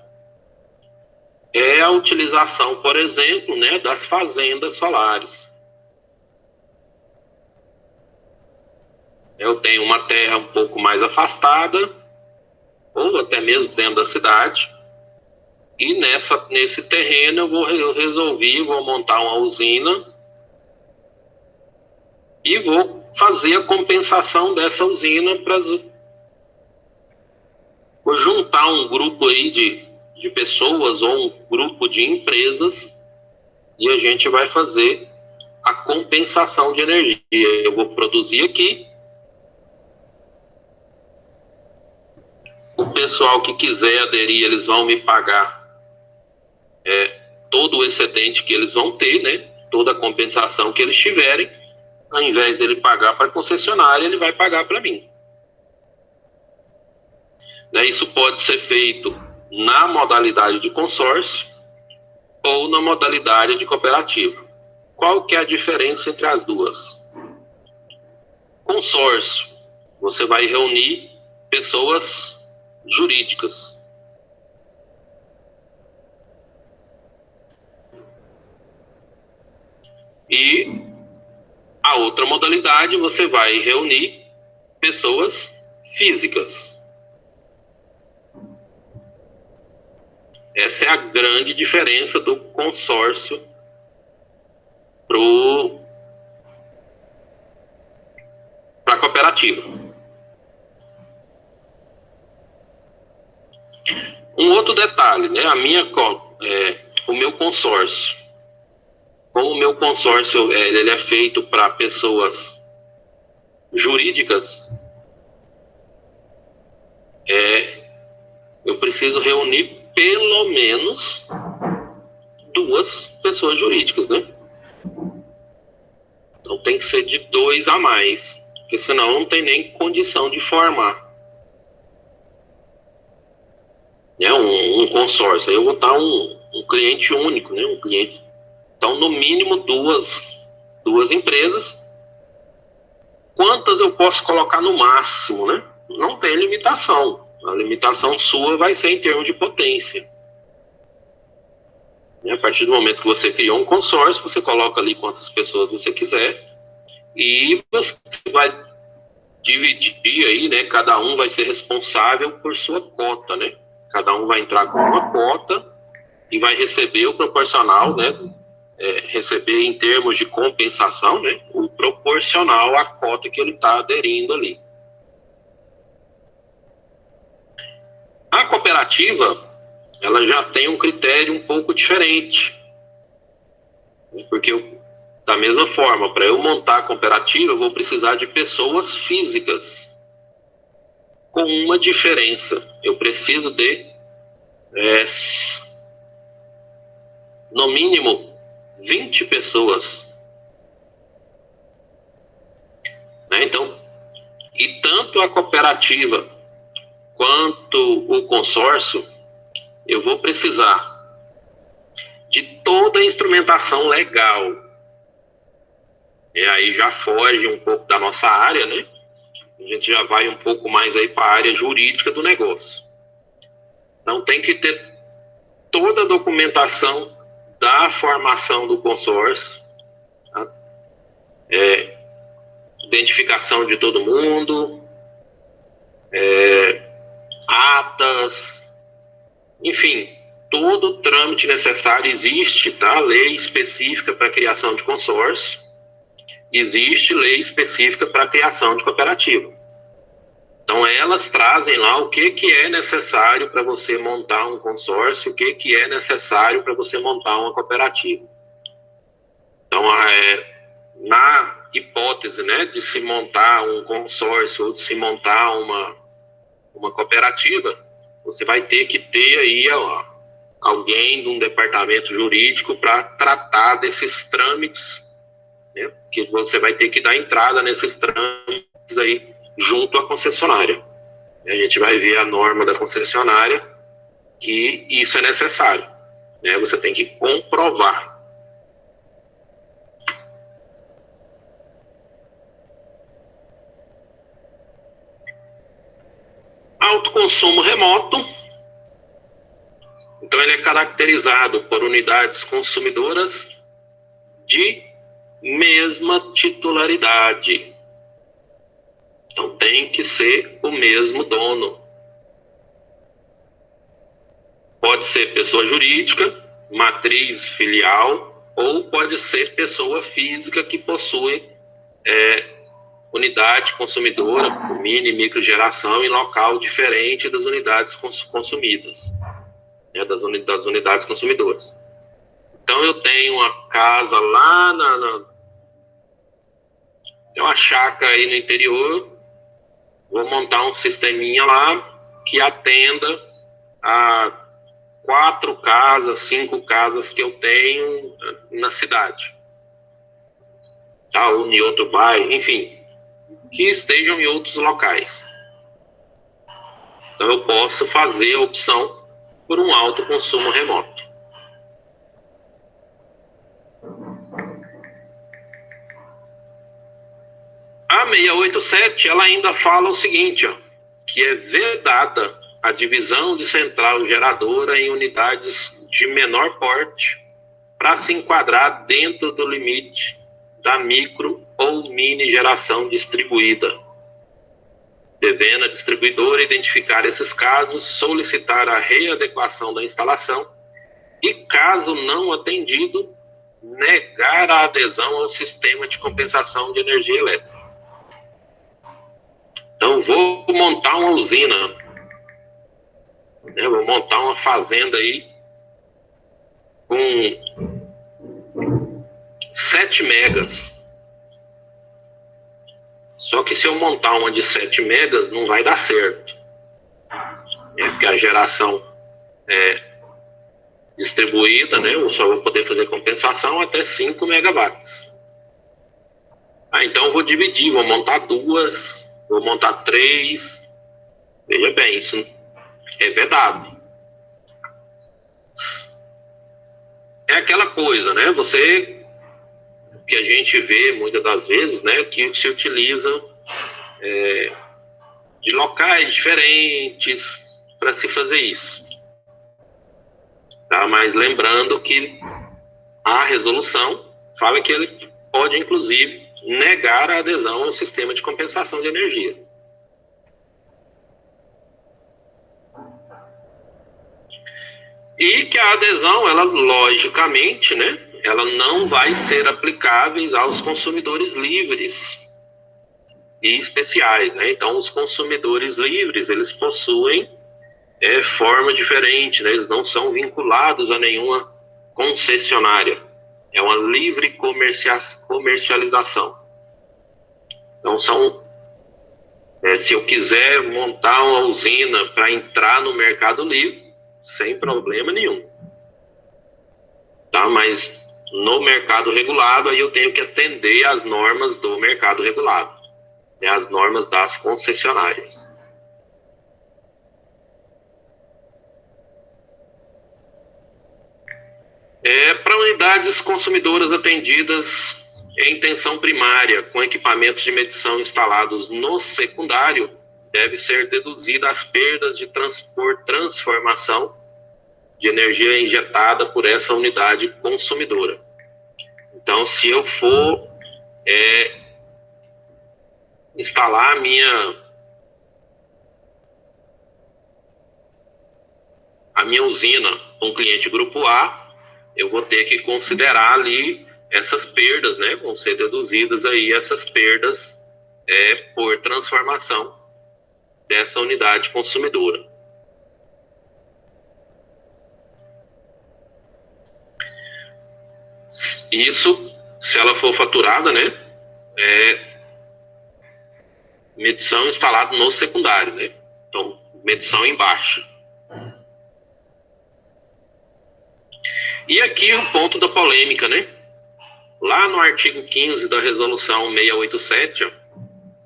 É a utilização, por exemplo, né, das fazendas solares. Eu tenho uma terra um pouco mais afastada, ou até mesmo dentro da cidade, e nesse terreno eu resolvi montar uma usina e vou fazer a compensação dessa usina para juntar um grupo aí de pessoas ou um grupo de empresas e a gente vai fazer a compensação de energia. Eu vou produzir aqui, o pessoal que quiser aderir, eles vão me pagar todo o excedente que eles vão ter, né? Toda a compensação que eles tiverem. Ao invés dele pagar para a concessionária, ele vai pagar para mim. Isso pode ser feito na modalidade de consórcio ou na modalidade de cooperativa. Qual que é a diferença entre as duas? Consórcio, você vai reunir pessoas jurídicas. E a outra modalidade, você vai reunir pessoas físicas. Essa é a grande diferença do consórcio para a cooperativa. Um outro detalhe, né? O meu consórcio. Como o meu consórcio ele é feito para pessoas jurídicas, eu preciso reunir pelo menos 2 pessoas jurídicas, né? Então tem que ser de 2 a mais, porque senão não tem nem condição de formar, né, um consórcio. Aí eu vou estar um cliente único, né? Um cliente. Então, no mínimo, duas empresas. Quantas eu posso colocar no máximo, né? Não tem limitação. A limitação sua vai ser em termos de potência. A partir do momento que você criou um consórcio, você coloca ali quantas pessoas você quiser e você vai dividir aí, né? Cada um vai ser responsável por sua cota, né? Cada um vai entrar com uma cota e vai receber o proporcional, né? Receber em termos de compensação, né? O proporcional à cota que ele está aderindo ali. A cooperativa, ela já tem um critério um pouco diferente. Porque, da mesma forma, para eu montar a cooperativa, eu vou precisar de pessoas físicas. Com uma diferença. Eu preciso de, no mínimo, 20 pessoas. Né? Então, e tanto a cooperativa quanto o consórcio, eu vou precisar de toda a instrumentação legal. E aí já foge um pouco da nossa área, né? A gente já vai um pouco mais aí para a área jurídica do negócio. Então tem que ter toda a documentação da formação do consórcio, tá? Identificação de todo mundo, atas, enfim, todo o trâmite necessário existe, tá? Lei específica para a criação de consórcio, existe lei específica para a criação de cooperativa. Então elas trazem lá o que é necessário para você montar um consórcio, o que é necessário para você montar uma cooperativa. Então, na hipótese, né, de se montar um consórcio ou de se montar uma cooperativa, você vai ter que ter aí alguém de um departamento jurídico para tratar desses trâmites, né, que você vai ter que dar entrada nesses trâmites aí junto à concessionária. A gente vai ver a norma da concessionária que isso é necessário, né? Você tem que comprovar. Autoconsumo remoto. Então ele é caracterizado por unidades consumidoras de mesma titularidade. Então tem que ser o mesmo dono. Pode ser pessoa jurídica, matriz filial, ou pode ser pessoa física que possui unidade consumidora, mini e microgeração, em local diferente das unidades consumidas, né, das unidades consumidoras. Então eu tenho uma casa lá tem uma chácara aí no interior, vou montar um sisteminha lá que atenda a 4 casas, 5 casas que eu tenho na cidade. Tá? Ou em outro bairro, enfim, que estejam em outros locais. Então eu posso fazer a opção por um alto consumo remoto. A 687, ela ainda fala o seguinte, que é vedada a divisão de central geradora em unidades de menor porte para se enquadrar dentro do limite da micro ou mini geração distribuída. devendo a distribuidora identificar esses casos, solicitar a readequação da instalação e, caso não atendido, negar a adesão ao sistema de compensação de energia elétrica. Então, vou montar uma usina, né? Vou montar uma fazenda aí com 7 megas. Só que se eu montar uma de 7 megas, não vai dar certo. Porque a geração é distribuída, né? Eu só vou poder fazer compensação até 5 megawatts. Então eu vou dividir, vou montar 2, vou montar 3. Veja bem, isso é vedado. É aquela coisa, né? Que a gente vê muitas das vezes, né? Que se utiliza de locais diferentes para se fazer isso. Tá? Mas lembrando que a resolução fala que ele pode, inclusive, negar a adesão ao sistema de compensação de energia. E que a adesão, ela logicamente, né, ela não vai ser aplicável aos consumidores livres e especiais, né? Então, os consumidores livres, eles possuem forma diferente, né? Eles não são vinculados a nenhuma concessionária. É uma livre comercialização. Então, se eu quiser montar uma usina para entrar no mercado livre, sem problema nenhum. Tá? Mas no mercado regulado, aí eu tenho que atender às normas do mercado regulado, né? As normas das concessionárias. Para unidades consumidoras atendidas em tensão primária, com equipamentos de medição instalados no secundário, deve ser deduzida as perdas por transformação de energia injetada por essa unidade consumidora. Então, se eu for instalar a minha usina com um cliente grupo A, eu vou ter que considerar ali essas perdas, né? Vão ser deduzidas aí essas perdas por transformação dessa unidade consumidora. Isso, se ela for faturada, né? Medição instalada no secundário, né? Então, medição embaixo. E aqui o ponto da polêmica, né? Lá no artigo 15 da resolução 687,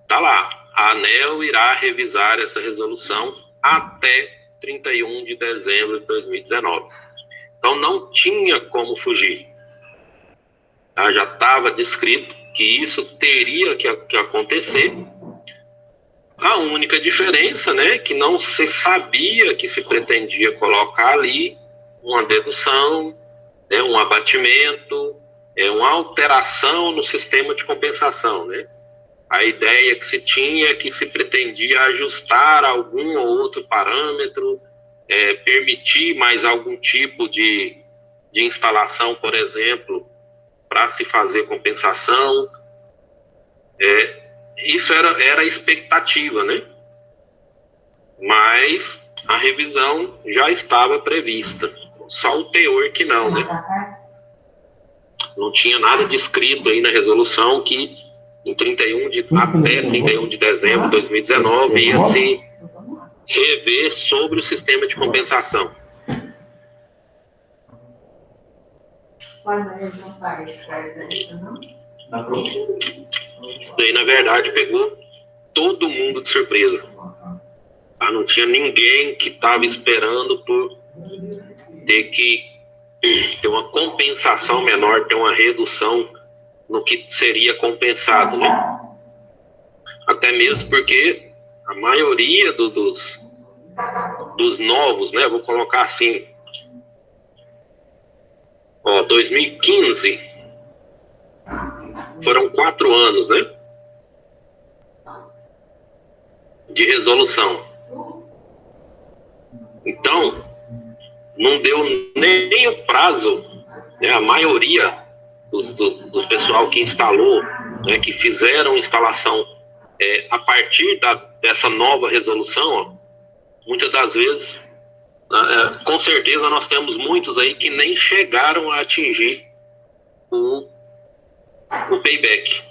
tá lá, a ANEEL irá revisar essa resolução até 31 de dezembro de 2019. Então não tinha como fugir. Tá? Já estava descrito que isso teria que acontecer. A única diferença, né, que não se sabia que se pretendia colocar ali uma dedução, né, um abatimento, uma alteração no sistema de compensação, né? A ideia que se tinha é que se pretendia ajustar algum ou outro parâmetro, permitir mais algum tipo de instalação, por exemplo, para se fazer compensação. Isso era a expectativa, né? Mas a revisão já estava prevista. Só o teor que não, né? Não tinha nada descrito aí na resolução que até 31 de dezembro de 2019 ia se rever sobre o sistema de compensação. Isso daí, na verdade, pegou todo mundo de surpresa. Tá? Não tinha ninguém que estava esperando por ter que ter uma compensação menor, ter uma redução no que seria compensado, né? Até mesmo porque a maioria dos novos, né? Vou colocar assim, 2015 foram 4 anos, né? de resolução. Então, não deu nem o prazo, né, a maioria do pessoal que instalou, né, que fizeram instalação a partir dessa nova resolução, ó, muitas das vezes, com certeza nós temos muitos aí que nem chegaram a atingir o payback.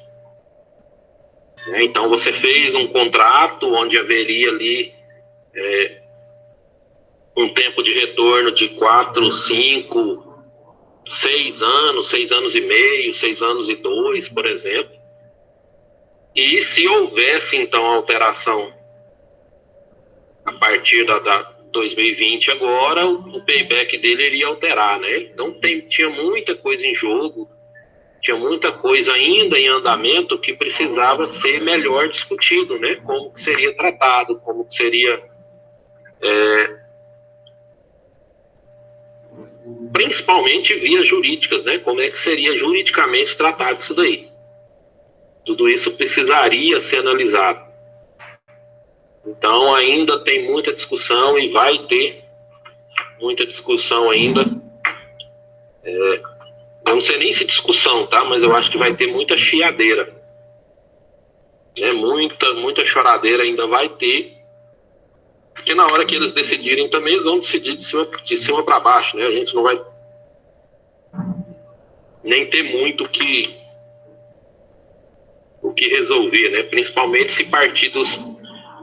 Então você fez um contrato onde haveria ali um tempo de retorno de 4, 5, 6 anos, 6 anos e meio, 6 anos e 2, por exemplo. E se houvesse, então, alteração a partir da 2020 agora, o payback dele iria alterar, né? Então tinha muita coisa em jogo, tinha muita coisa ainda em andamento que precisava ser melhor discutido, né? Como que seria tratado, como que seria... principalmente vias jurídicas, né? Como é que seria juridicamente tratado isso daí. Tudo isso precisaria ser analisado. Então ainda tem muita discussão e vai ter muita discussão ainda. Eu não sei nem se discussão, tá? Mas eu acho que vai ter muita chiadeira. Né? Muita choradeira ainda vai ter. Porque na hora que eles decidirem também, eles vão decidir de cima para baixo, né? A gente não vai nem ter muito o que resolver, né? Principalmente se partir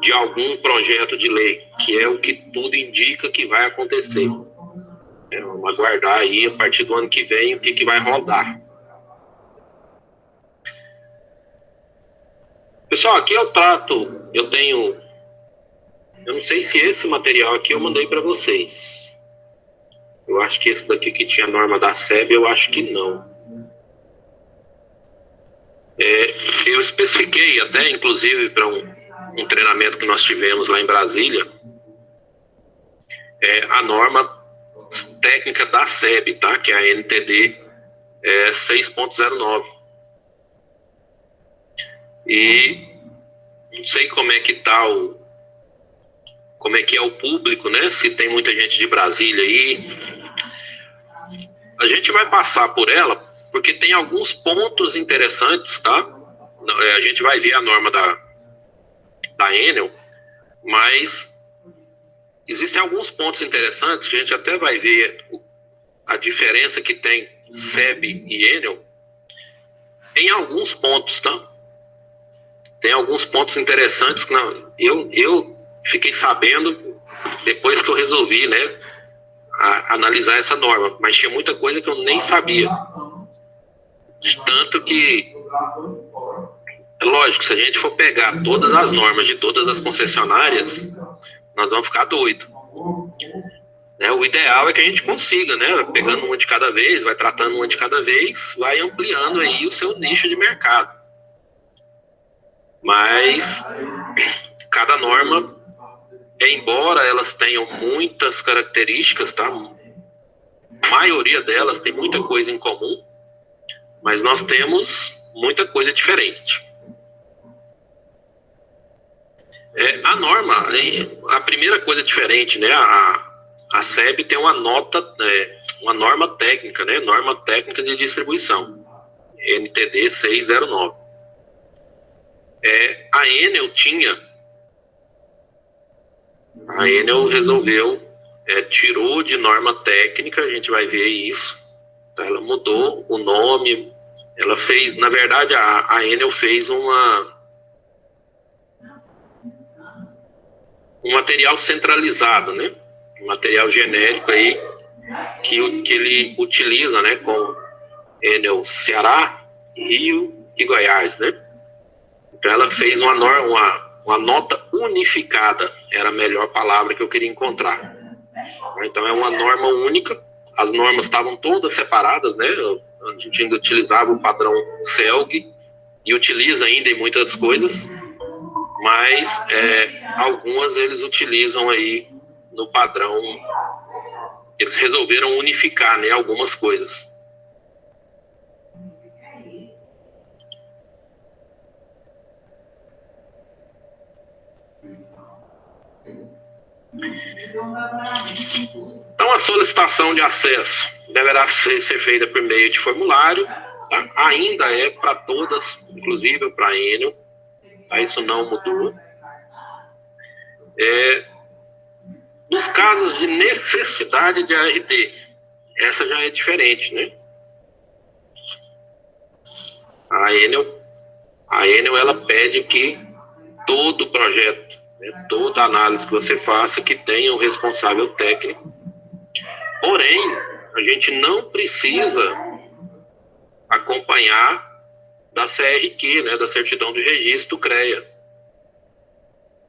de algum projeto de lei, que é o que tudo indica que vai acontecer. Vamos aguardar aí, a partir do ano que vem, o que vai rodar. Pessoal, aqui eu não sei se esse material aqui eu mandei para vocês. Eu acho que esse daqui que tinha a norma da SEB, eu acho que não. Eu especifiquei até, inclusive, para um treinamento que nós tivemos lá em Brasília, a norma técnica da SEB, tá? Que é a NTD 6.09. E não sei como é que tá como é que é o público, né? Se tem muita gente de Brasília aí. A gente vai passar por ela, porque tem alguns pontos interessantes, tá? A gente vai ver a norma da Enel, mas existem alguns pontos interessantes que a gente até vai ver a diferença que tem SEB e Enel em alguns pontos, tá? Tem alguns pontos interessantes que eu fiquei sabendo depois que eu resolvi, né, analisar essa norma, mas tinha muita coisa que eu nem sabia. Tanto que, é lógico, se a gente for pegar todas as normas de todas as concessionárias, nós vamos ficar doidos. O ideal é que a gente consiga, né, pegando uma de cada vez, vai tratando uma de cada vez, vai ampliando aí o seu nicho de mercado. Mas cada norma, embora elas tenham muitas características, tá? A maioria delas tem muita coisa em comum, mas nós temos muita coisa diferente. A norma, a primeira coisa diferente, né? A SEB tem uma norma técnica, né? Norma técnica de distribuição, NTD 609. A Enel a Enel resolveu, tirou de norma técnica, a gente vai ver isso. Ela mudou o nome, ela fez, na verdade, a Enel fez um material centralizado, né? Um material genérico aí que ele utiliza, né? Com Enel Ceará, Rio e Goiás, né? Então ela fez uma nota unificada, era a melhor palavra que eu queria encontrar. Então é uma norma única, as normas estavam todas separadas, né? A gente ainda utilizava o padrão CELG e utiliza ainda em muitas coisas, mas algumas eles utilizam aí no padrão, eles resolveram unificar, né, algumas coisas. Então, a solicitação de acesso deverá ser feita por meio de formulário, tá? Ainda é para todas, inclusive para a Enel, tá? Isso não mudou. Nos casos de necessidade de ART, essa já é diferente, né? A Enel ela pede que todo projeto, né, toda análise que você faça, que tenha um responsável técnico. Porém, a gente não precisa acompanhar da CRQ, né, da Certidão de Registro CREA.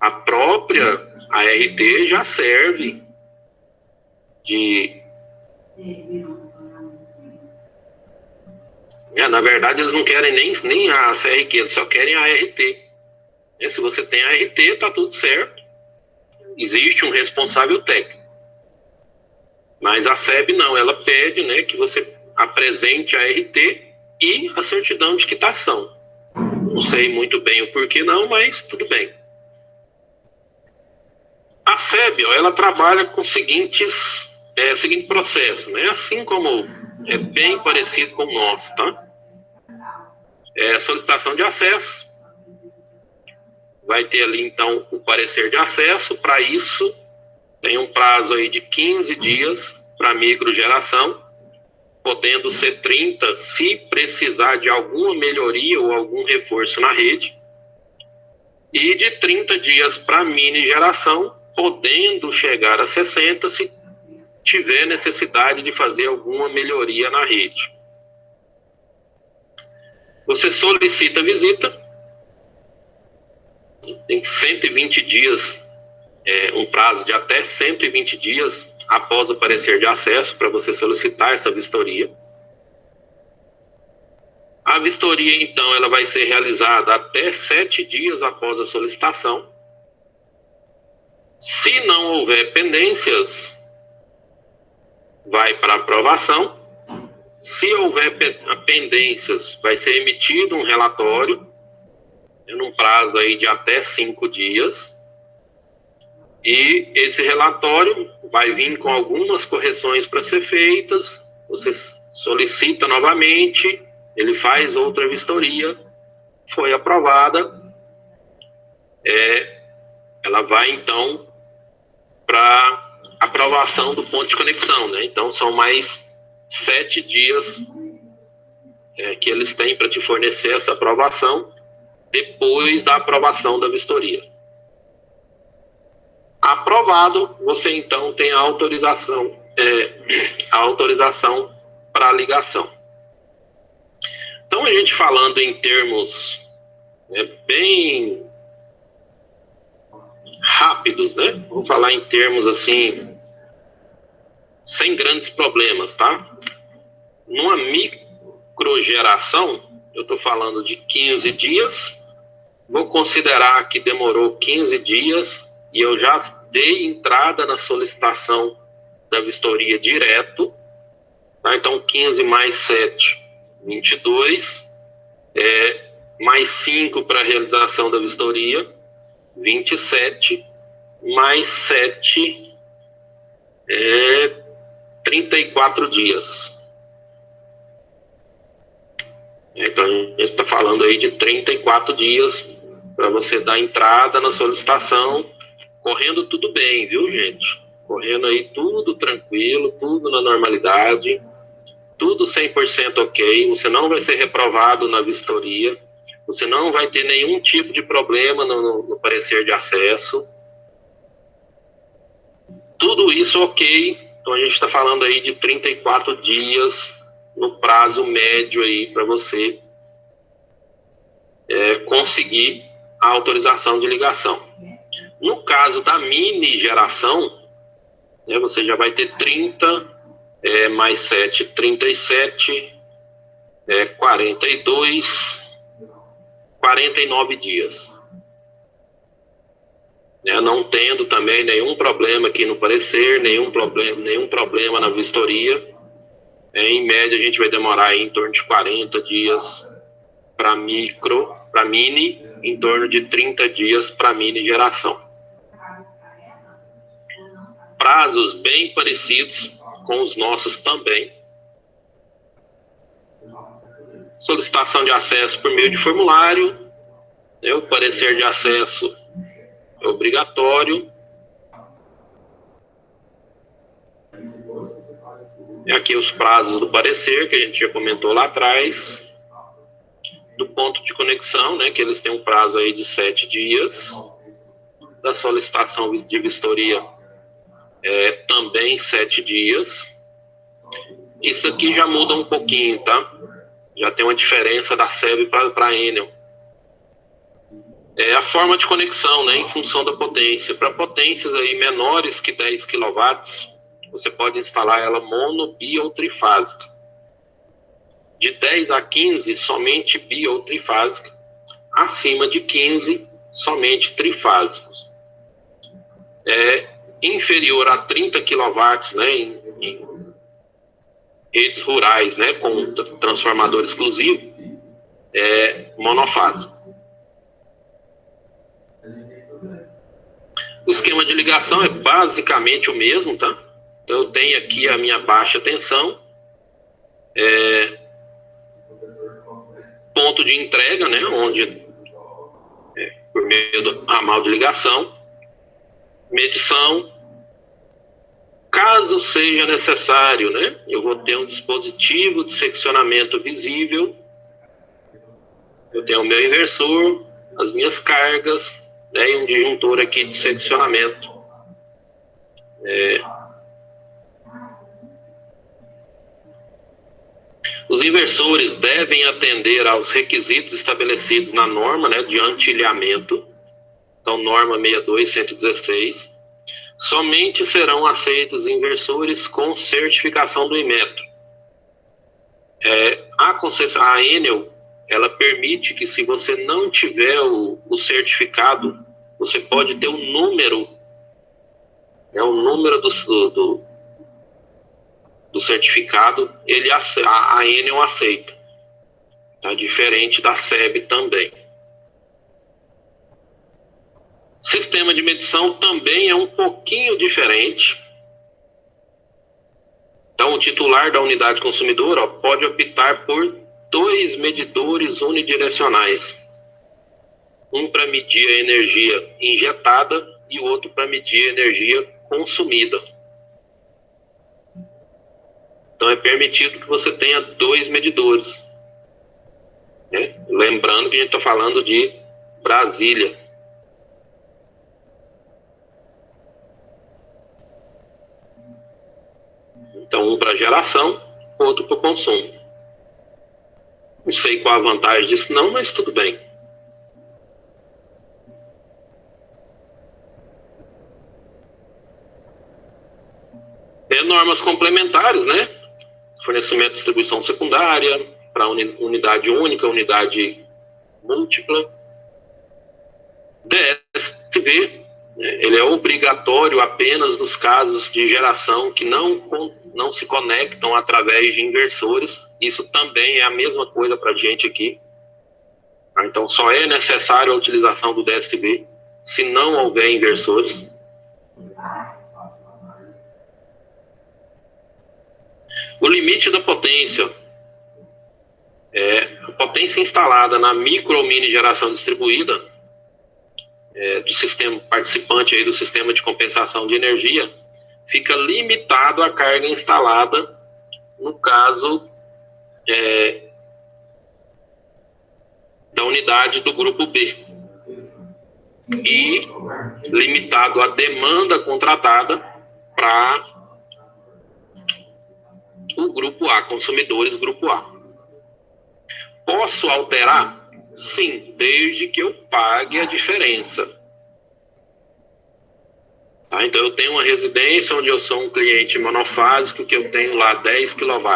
A própria ART já serve de... na verdade, eles não querem nem a CRQ, eles só querem a ART. Se você tem a ART, está tudo certo. Existe um responsável técnico. Mas a SEB não, ela pede, né, que você apresente a ART e a certidão de quitação. Não sei muito bem o porquê não, mas tudo bem. A SEB, ela trabalha com o seguinte processo, né? Assim como é bem parecido com o nosso, tá? Solicitação de acesso. Vai ter ali, então, o parecer de acesso. Para isso, tem um prazo aí de 15 dias para microgeração, podendo ser 30 se precisar de alguma melhoria ou algum reforço na rede. E de 30 dias para mini geração, podendo chegar a 60 se tiver necessidade de fazer alguma melhoria na rede. Você solicita a visita, tem 120 dias, um prazo de até 120 dias após o parecer de acesso para você solicitar essa vistoria. A vistoria, então, ela vai ser realizada até 7 dias após a solicitação. Se não houver pendências, vai para aprovação. Se houver pendências, vai ser emitido um relatório, num prazo aí de até 5 dias. E esse relatório vai vir com algumas correções para ser feitas. Você solicita novamente, ele faz outra vistoria, foi aprovada. Ela vai, então, para aprovação do ponto de conexão, né? Então, são mais 7 dias que eles têm para te fornecer essa aprovação, depois da aprovação da vistoria. Aprovado, você, então, tem a autorização para a ligação. Então, a gente falando em termos bem rápidos, né? Vamos falar em termos assim, sem grandes problemas, tá? Numa microgeração, eu estou falando de 15 dias, vou considerar que demorou 15 dias e eu já dei entrada na solicitação da vistoria direto, tá? Então 15 mais 7, 22, mais 5 para a realização da vistoria, 27, mais 7, 34 dias. Então, a gente está falando aí de 34 dias para você dar entrada na solicitação, correndo tudo bem, viu, gente? Correndo aí tudo tranquilo, tudo na normalidade, tudo 100% ok, você não vai ser reprovado na vistoria, você não vai ter nenhum tipo de problema no parecer de acesso. Tudo isso ok. Então a gente está falando aí de 34 dias no prazo médio aí para você conseguir a autorização de ligação. No caso da mini geração, você já vai ter 30, mais 7, 37, 42, 49 dias. Não tendo também nenhum problema aqui no parecer, nenhum problema na vistoria. Em média, a gente vai demorar aí em torno de 40 dias para mini, em torno de 30 dias para mini geração. prazos bem parecidos com os nossos também. Solicitação de acesso por meio de formulário, né? O parecer de acesso é obrigatório. E aqui os prazos do parecer, que a gente já comentou lá atrás. Do ponto de conexão, né, que eles têm um prazo aí de 7 dias. Da solicitação de vistoria, também 7 dias. Isso aqui já muda um pouquinho, tá? Já tem uma diferença da SEB para a Enel. É a forma de conexão, né, em função da potência. Para potências aí menores que 10 kW, você pode instalar ela mono, bi ou trifásica. De 10 a 15, somente bi ou trifásica. Acima de 15, somente trifásicos. Inferior a 30 kW, né, em redes rurais, né, com transformador exclusivo, monofásico. O esquema de ligação é basicamente o mesmo, tá? Eu tenho aqui a minha baixa tensão, ponto de entrega, né, onde, por meio do ramal de ligação, medição, caso seja necessário, né, eu vou ter um dispositivo de seccionamento visível, eu tenho o meu inversor, as minhas cargas, né, e um disjuntor aqui de seccionamento. Os inversores devem atender aos requisitos estabelecidos na norma, né, de antilhamento. Então, norma 62116. Somente serão aceitos inversores com certificação do Inmetro. A Enel, ela permite que, se você não tiver o certificado, você pode ter o número, o número do certificado, a Enel aceita. Tá? Diferente da SEB também. Sistema de medição também é um pouquinho diferente. Então, o titular da unidade consumidora pode optar por 2 medidores unidirecionais. Um para medir a energia injetada e o outro para medir a energia consumida. Então, é permitido que você tenha 2 medidores. Né? Lembrando que a gente está falando de Brasília. Então, um para geração, outro para consumo. Não sei qual a vantagem disso não, mas tudo bem. Normas complementares, né? Fornecimento de distribuição secundária, para unidade única, unidade múltipla. DSV, ele é obrigatório apenas nos casos de geração que não se conectam através de inversores. Isso também é a mesma coisa para a gente aqui. Então, só é necessário a utilização do DSV se não houver inversores. O limite da potência. A potência instalada na micro ou mini geração distribuída do sistema participante aí do sistema de compensação de energia fica limitado à carga instalada no caso da unidade do grupo B e limitado à demanda contratada para o grupo A, consumidores grupo A. Posso alterar? Sim, desde que eu pague a diferença. Tá? Então, eu tenho uma residência onde eu sou um cliente monofásico, que eu tenho lá 10 kW.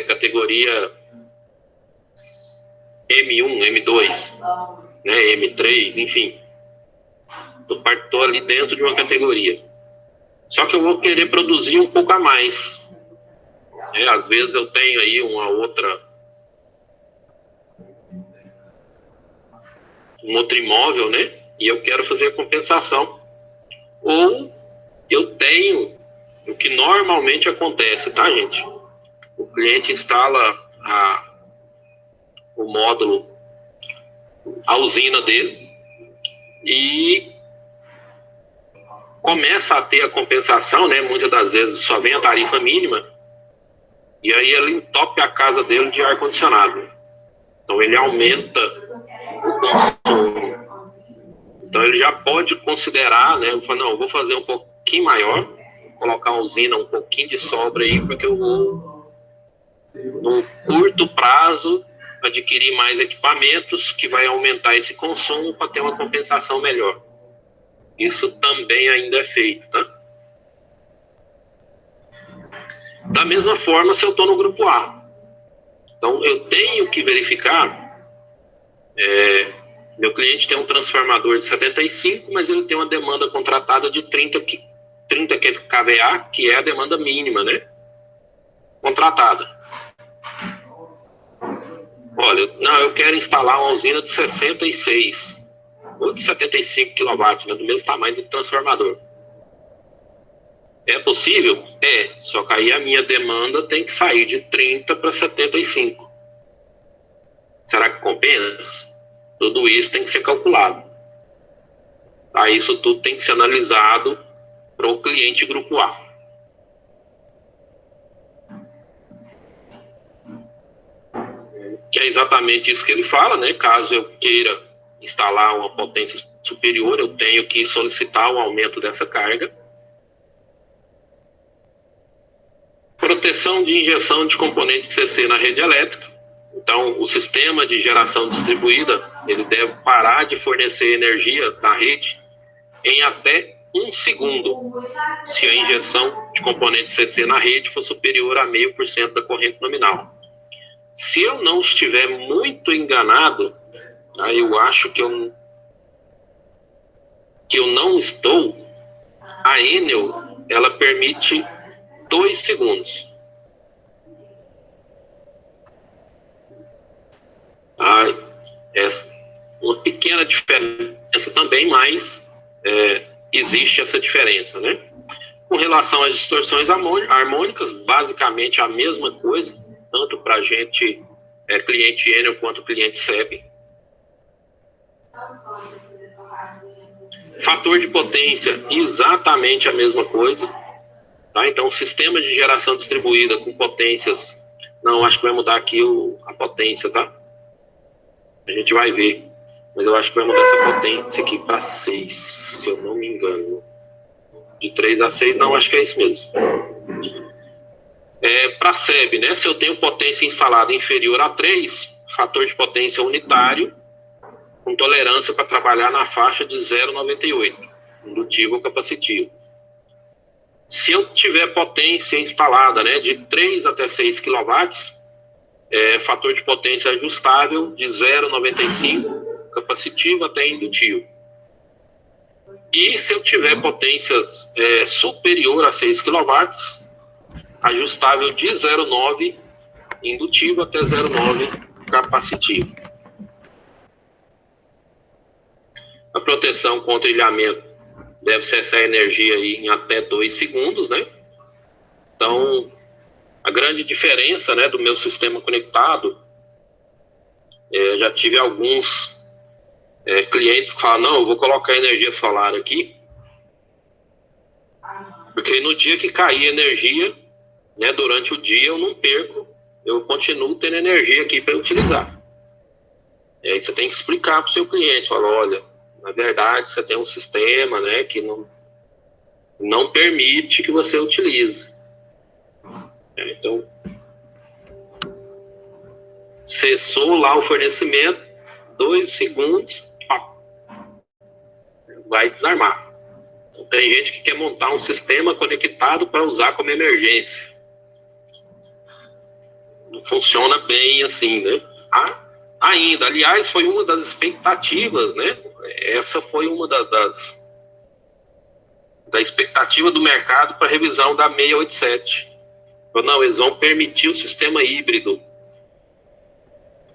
Categoria M1, M2, né, M3, enfim. Estou ali dentro de uma categoria. Só que eu vou querer produzir um pouco a mais. Às vezes eu tenho aí um outro imóvel, né? E eu quero fazer a compensação tenho o que normalmente acontece, tá, gente? O cliente instala o módulo, a usina dele, e começa a ter a compensação, né? Muitas das vezes só vem a tarifa mínima, e aí ele entope a casa dele de ar-condicionado. Então ele aumenta o consumo. Então ele já pode considerar, né? Não, eu vou fazer um pouquinho maior, colocar uma usina um pouquinho de sobra aí, porque eu vou, no curto prazo, adquirir mais equipamentos que vai aumentar esse consumo para ter uma compensação melhor. Isso também ainda é feito, tá? Da mesma forma, se eu estou no grupo A. Então, eu tenho que verificar, meu cliente tem um transformador de 75, mas ele tem uma demanda contratada de 30 kVA, que é a demanda mínima, né? Contratada. Olha, não, eu quero instalar uma usina de 66 ou de 75 kW, né, do mesmo tamanho do transformador. É possível? É, só que aí a minha demanda tem que sair de 30 para 75. Será que compensa? Tudo isso tem que ser calculado. Tá? Isso tudo tem que ser analisado para o cliente grupo A. Que é exatamente isso que ele fala, né? Caso eu queira instalar uma potência superior, eu tenho que solicitar o aumento dessa carga. Proteção de injeção de componentes CC na rede elétrica. Então, o sistema de geração distribuída, ele deve parar de fornecer energia na rede em até 1 segundo, se a injeção de componentes CC na rede for superior a 0,5% da corrente nominal. Se eu não estiver muito enganado, aí eu acho que eu não estou, a Enel, ela permite 2 segundos. Essa uma pequena diferença também, mas existe essa diferença, né? Com relação às distorções harmônicas, basicamente a mesma coisa, tanto para a gente, cliente Enel, quanto cliente SEB. Fator de potência, exatamente a mesma coisa. Tá? Então, o sistema de geração distribuída com potências... Não, acho que vai mudar aqui a potência, tá? A gente vai ver. Mas eu acho que vai mudar essa potência aqui para 6, se eu não me engano. De 3 a 6, não, acho que é isso mesmo. Para SEB, né? Se eu tenho potência instalada inferior a 3, fator de potência unitário, com tolerância para trabalhar na faixa de 0,98, indutivo ou capacitivo. Se eu tiver potência instalada, né, de 3 até 6 kW, fator de potência ajustável de 0,95, capacitivo até indutivo. E se eu tiver potência superior a 6 kW, ajustável de 0,9 indutivo até 0,9 capacitivo. A proteção contra ilhamento deve cessar a energia aí em até 2 segundos, né? Então, a grande diferença, né, do meu sistema conectado, já tive alguns clientes que falam, não, eu vou colocar energia solar aqui, porque no dia que cair energia, né, durante o dia eu não perco, eu continuo tendo energia aqui para utilizar. E aí você tem que explicar para o seu cliente, fala, olha, na verdade você tem um sistema, né, que não permite que você utilize. Então, cessou lá o fornecimento, 2 segundos, vai desarmar. Então, tem gente que quer montar um sistema conectado para usar como emergência. Não funciona bem assim, né? Ainda, aliás, foi uma das expectativas, né? Essa foi uma da expectativa do mercado para a revisão da 687. Não, eles vão permitir o sistema híbrido.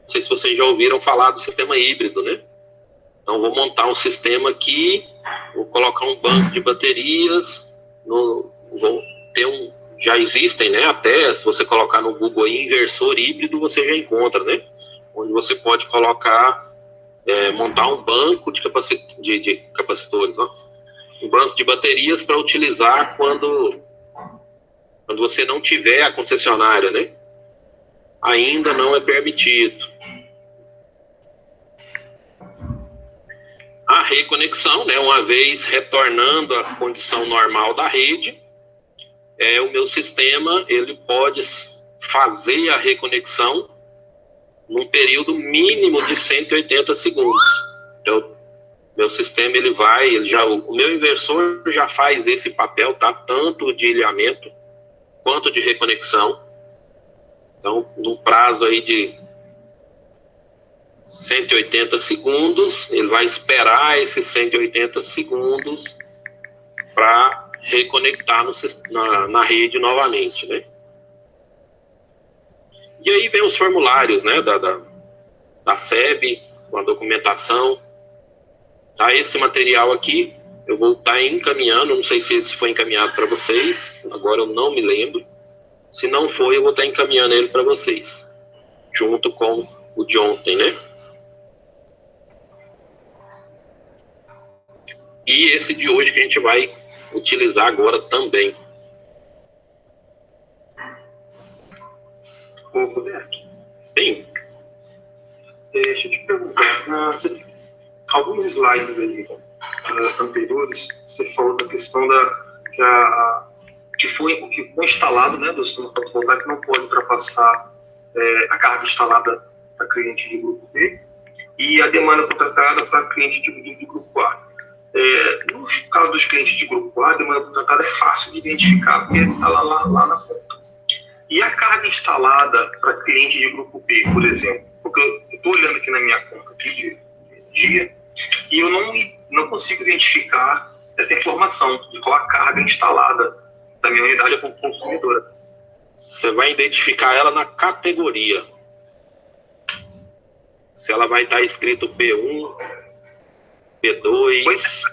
Não sei se vocês já ouviram falar do sistema híbrido, né? Então, vou montar um sistema aqui, vou colocar um banco de baterias vão ter já existem, né? Até se você colocar no Google aí, inversor híbrido, você já encontra, né? Onde você pode colocar, montar um banco de capacitores, ó, um banco de baterias para utilizar quando você não tiver a concessionária, né? Ainda não é permitido. A reconexão, né? Uma vez retornando à condição normal da rede, o meu sistema ele pode fazer a reconexão num período mínimo de 180 segundos. Então, meu sistema o meu inversor já faz esse papel, tá? Tanto de ilhamento quanto de reconexão. Então, no prazo aí de 180 segundos, ele vai esperar esses 180 segundos para reconectar na rede novamente, né? E aí vem os formulários, né, da SEB, com a documentação. Tá, esse material aqui, eu vou estar encaminhando, não sei se esse foi encaminhado para vocês, agora eu não me lembro. Se não foi, eu vou estar encaminhando ele para vocês, junto com o de ontem, né? E esse de hoje que a gente vai utilizar agora também. Ô, Roberto. Sim. Deixa eu te perguntar. Alguns slides aí anteriores, você falou da questão que foi instalado, né, do sistema fotovoltaico não pode ultrapassar a carga instalada para cliente de grupo B e a demanda contratada para cliente de grupo A. No caso dos clientes de grupo A, a demanda contratada é fácil de identificar, porque está lá na ponta. E a carga instalada para cliente de grupo B, por exemplo, porque eu estou olhando aqui na minha conta aqui de energia e eu não consigo identificar essa informação de qual a carga instalada da minha unidade consumidora. Você vai identificar ela na categoria. Se ela vai estar escrito P1, P2... Pois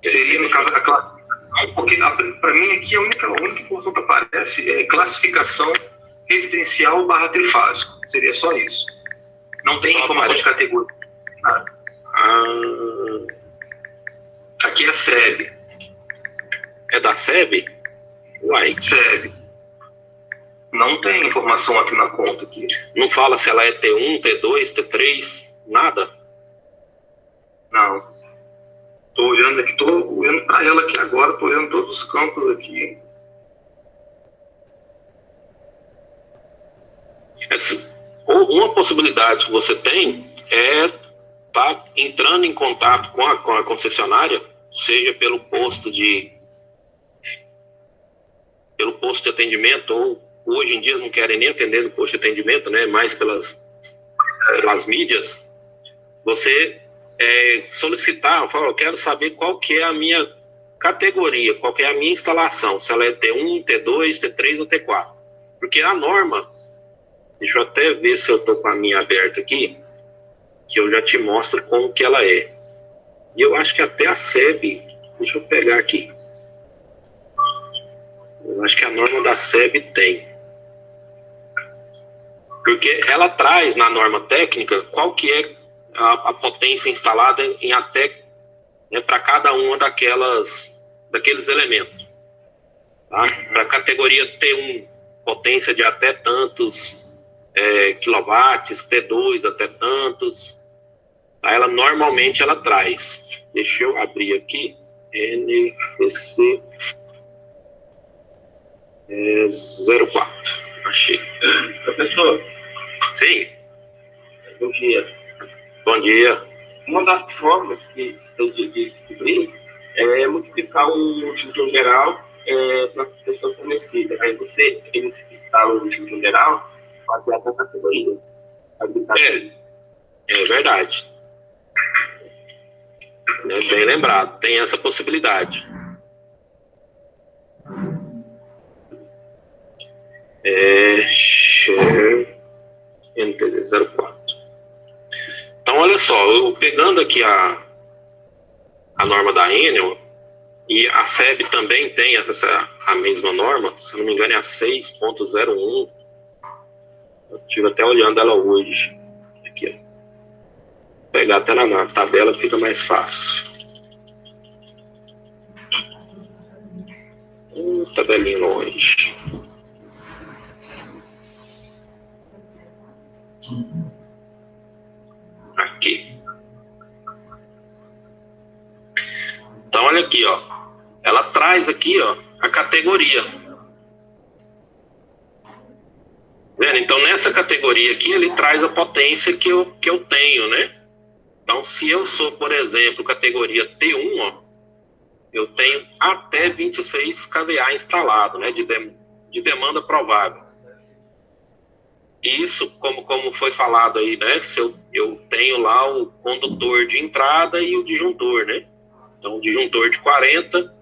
seria, no caso, a classificação, porque para mim aqui a única informação que aparece é classificação residencial / trifásico. Seria só isso. Não tem só informação de categoria. Aqui é a SEB. É da SEB? Uai. SEB. Não tem informação aqui na conta. Aqui. Não fala se ela é T1, T2, T3, nada? Não. Estou olhando aqui, estou olhando para ela aqui agora, estou olhando todos os campos aqui. Uma possibilidade que você tem é estar entrando em contato com a concessionária, seja pelo posto de atendimento, ou hoje em dia não querem nem atender no posto de atendimento, né? Mais pelas mídias. Você solicitar, falar, eu quero saber qual que é a minha categoria, qual que é a minha instalação, se ela é T1, T2, T3 ou T4. Porque a norma, deixa eu até ver se eu estou com a minha aberta aqui, que eu já te mostro como que ela é. E eu acho que até a SEB, deixa eu pegar aqui. Eu acho que a norma da SEB tem. Porque ela traz na norma técnica qual que é a potência instalada em até, né, para cada uma daqueles elementos. Tá? Para a categoria T1, potência de até tantos quilowatts, T2 até tantos. Tá? Ela normalmente ela traz. Deixa eu abrir aqui. NPC 04. Achei. Professor. Sim. Bom dia. Bom dia. Uma das formas que tem de descobrir é multiplicar um distribuidor geral na pessoa fornecida. Aí eles instalam o distribuidor geral para criar a categoria. É verdade. Bem lembrado. Tem essa possibilidade. Share NTD 04. Então, olha só, eu pegando aqui a a norma da Enel, e a SEB também tem a mesma norma, se não me engano é a 6.01. Eu estive até olhando ela hoje. Aqui, ó. Vou pegar até na tabela que fica mais fácil. Tabelinha longe. Aqui. Então, olha aqui, ó. Ela traz aqui, ó, a categoria. Vendo? Então, nessa categoria aqui, ele traz a potência que eu tenho, né? Então, se eu sou, por exemplo, categoria T1, ó, eu tenho até 26 kVA instalado, né, de demanda provável. Isso, como foi falado aí, né, se eu tenho lá o condutor de entrada e o disjuntor, né? Então, o disjuntor de 40,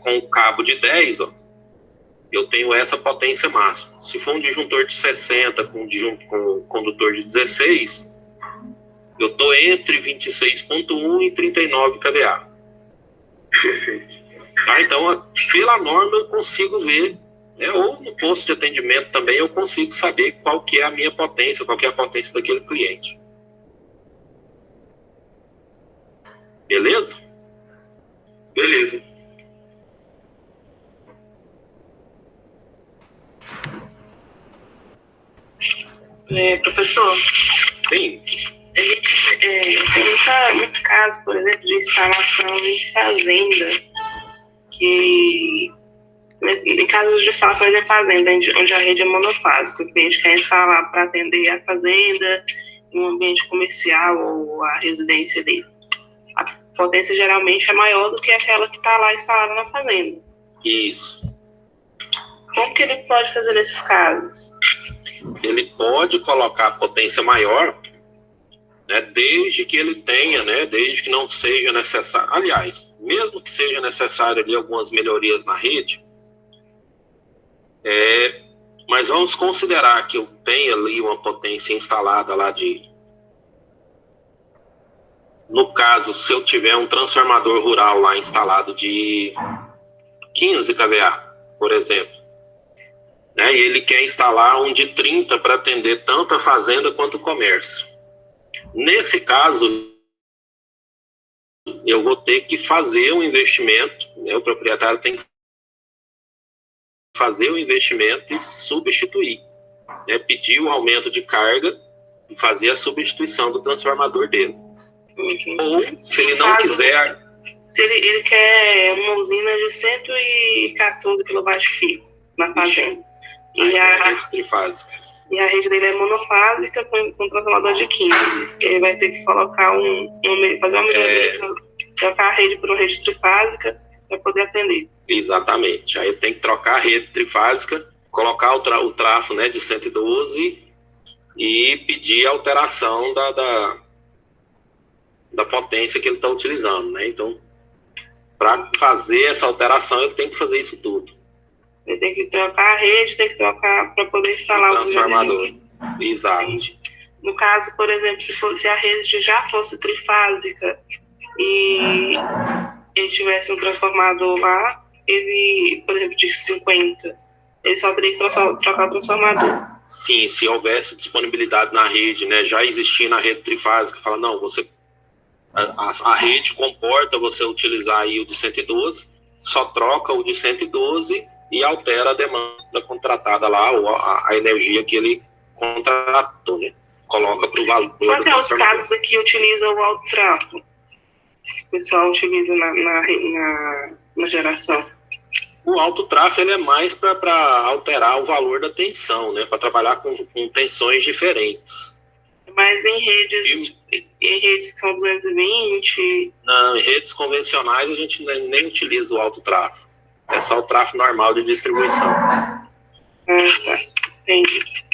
com o cabo de 10, ó, eu tenho essa potência máxima. Se for um disjuntor de 60 com o condutor de 16, eu estou entre 26.1 e 39 kVA. Tá? Então, pela norma eu consigo ver, né, ou no posto de atendimento também eu consigo saber qual que é a minha potência, qual que é a potência daquele cliente. Beleza? Beleza. Professor, Sim. a gente tem muito caso, por exemplo, de instalação em fazenda, que em casos de instalações em fazenda, onde a rede é monofásica, o cliente quer instalar para atender a fazenda, em um ambiente comercial ou a residência dele. A potência geralmente é maior do que aquela que está lá instalada na fazenda. Isso. Como que ele pode fazer nesses casos? Ele pode colocar a potência maior, né, desde que ele tenha, né, desde que não seja necessário. Aliás, mesmo que seja necessário ali algumas melhorias na rede, mas vamos considerar que eu tenha ali uma potência instalada lá no caso, se eu tiver um transformador rural lá instalado de 15 kVA, por exemplo, né, e ele quer instalar um de 30 para atender tanto a fazenda quanto o comércio. Nesse caso, eu vou ter que fazer um investimento, né, o proprietário tem que fazer o investimento e substituir, né, pedir o aumento de carga e fazer a substituição do transformador dele. Ou, se ele não quiser... Se ele quer uma usina de 114 kW na fazenda, e a rede trifásica. E a rede dele é monofásica com transformador de 15. Ele vai ter que colocar fazer uma melhoria, trocar a rede por uma rede trifásica para poder atender. Exatamente. Aí tem que trocar a rede trifásica, colocar o trafo, né, de 112 e pedir a alteração da potência que ele está utilizando, né? Então, para fazer essa alteração, ele tem que fazer isso tudo. Ele tem que trocar a rede, tem que trocar para poder instalar o transformador. Exato. No caso, por exemplo, se a rede já fosse trifásica e ele tivesse um transformador lá, ele, por exemplo, de 50, ele só teria que trocar o transformador. Sim, se houvesse disponibilidade na rede, né, já existir na rede trifásica, fala, não, a rede comporta você utilizar aí o de 112, só troca o de 112 e altera a demanda contratada lá, ou a energia que ele contratou, né? Coloca para o valor. Qual é os casos aqui que utilizam o alto tráfego? O pessoal utiliza na geração. O alto tráfego ele é mais para alterar o valor da tensão, né? Para trabalhar com tensões diferentes. Mas em redes que são 220... Não, em redes convencionais a gente nem utiliza o alto tráfego. É só o tráfego normal de distribuição. Ah, tá. Entendi.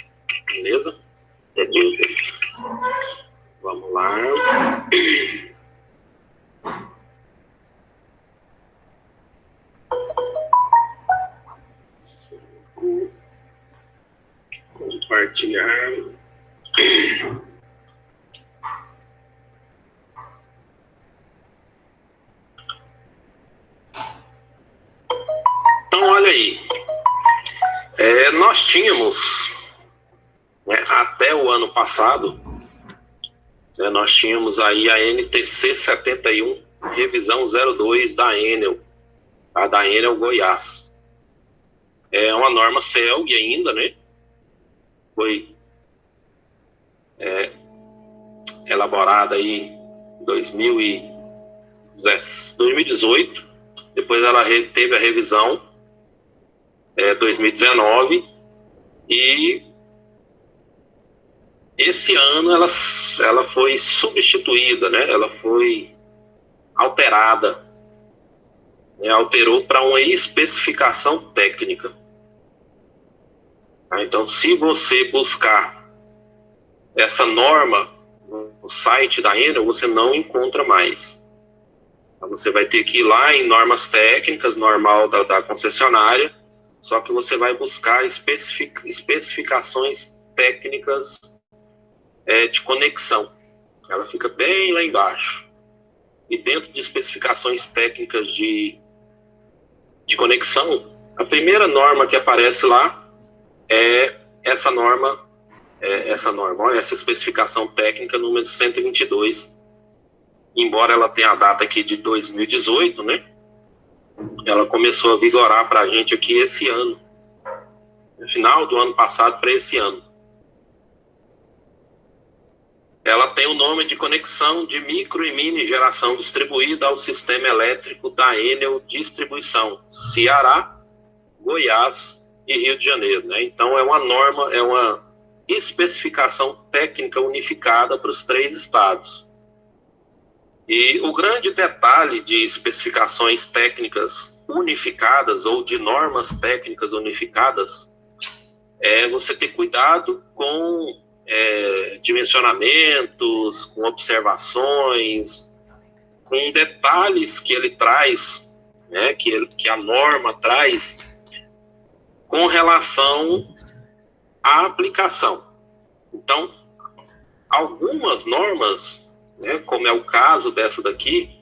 Beleza? Beleza. Vamos lá. Compartilhar. Nós tínhamos, né, até o ano passado, né, nós tínhamos aí a NTC 71, revisão 02 da Enel, a da Enel Goiás. É uma norma CELG ainda, né? Foi elaborada aí em 2018, depois ela teve a revisão 2019, e esse ano ela foi substituída, né? Ela foi alterada, né? Alterou para uma especificação técnica. Então, se você buscar essa norma no site da Enel, você não encontra mais. Então, você vai ter que ir lá em normas técnicas, normal da concessionária, só que você vai buscar especificações técnicas de conexão. Ela fica bem lá embaixo. E dentro de especificações técnicas de conexão, a primeira norma que aparece lá é essa norma, essa especificação técnica número 122, embora ela tenha a data aqui de 2018, né? Ela começou a vigorar para a gente aqui esse ano, no final do ano passado para esse ano. Ela tem o nome de conexão de micro e mini geração distribuída ao sistema elétrico da Enel Distribuição, Ceará, Goiás e Rio de Janeiro, né? Então é uma norma, é uma especificação técnica unificada para os 3 estados. E o grande detalhe de especificações técnicas unificadas ou de normas técnicas unificadas é você ter cuidado com dimensionamentos, com observações, com detalhes que ele traz, né, que a norma traz com relação à aplicação. Então, algumas normas, né, como é o caso dessa daqui,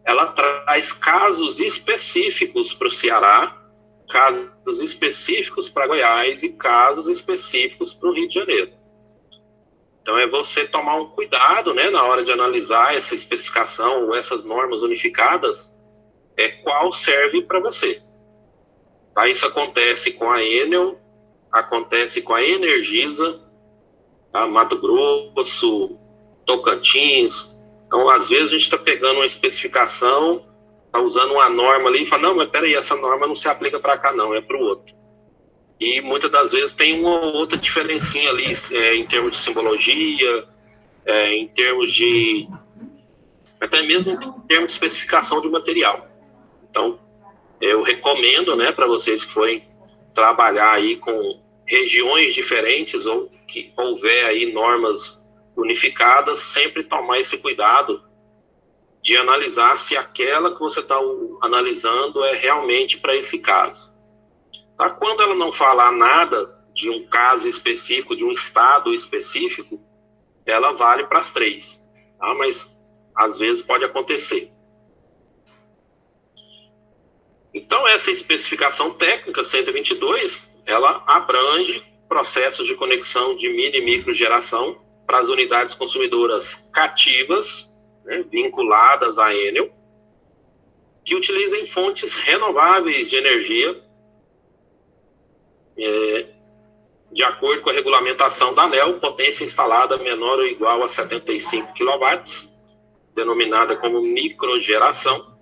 ela traz casos específicos para o Ceará, casos específicos para Goiás e casos específicos para o Rio de Janeiro. Então, é você tomar um cuidado, né, na hora de analisar essa especificação ou essas normas unificadas, qual serve para você. Tá? Isso acontece com a Enel, acontece com a Energisa, tá? Mato Grosso, Tocantins. Então, às vezes, a gente está pegando uma especificação, está usando uma norma ali e fala, não, mas peraí, essa norma não se aplica para cá não, é para o outro. E muitas das vezes tem uma ou outra diferencinha ali, em termos de simbologia, em termos de... até mesmo em termos de especificação de material. Então, eu recomendo, né, para vocês que forem trabalhar aí com regiões diferentes ou que houver aí normas unificadas, sempre tomar esse cuidado de analisar se aquela que você está analisando é realmente para esse caso. Tá? Quando ela não falar nada de um caso específico, de um estado específico, ela vale para as 3. Tá? Mas, às vezes, pode acontecer. Então, essa especificação técnica 122, ela abrange processos de conexão de mini e micro geração para as unidades consumidoras cativas, né, vinculadas à Enel, que utilizem fontes renováveis de energia, de acordo com a regulamentação da ANEEL, potência instalada menor ou igual a 75 kW, denominada como microgeração,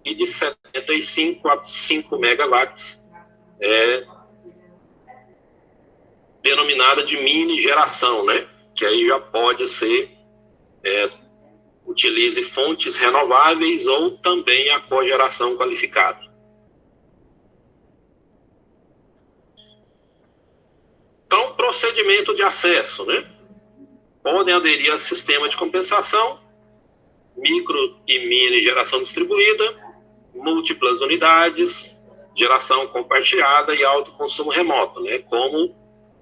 e de 75 a 5 megawatts, denominada de mini geração, né? Que aí já pode ser, utilize fontes renováveis ou também a cogeração qualificada. Então, procedimento de acesso, né? Podem aderir a sistema de compensação, micro e mini geração distribuída, múltiplas unidades, geração compartilhada e autoconsumo remoto, né? Como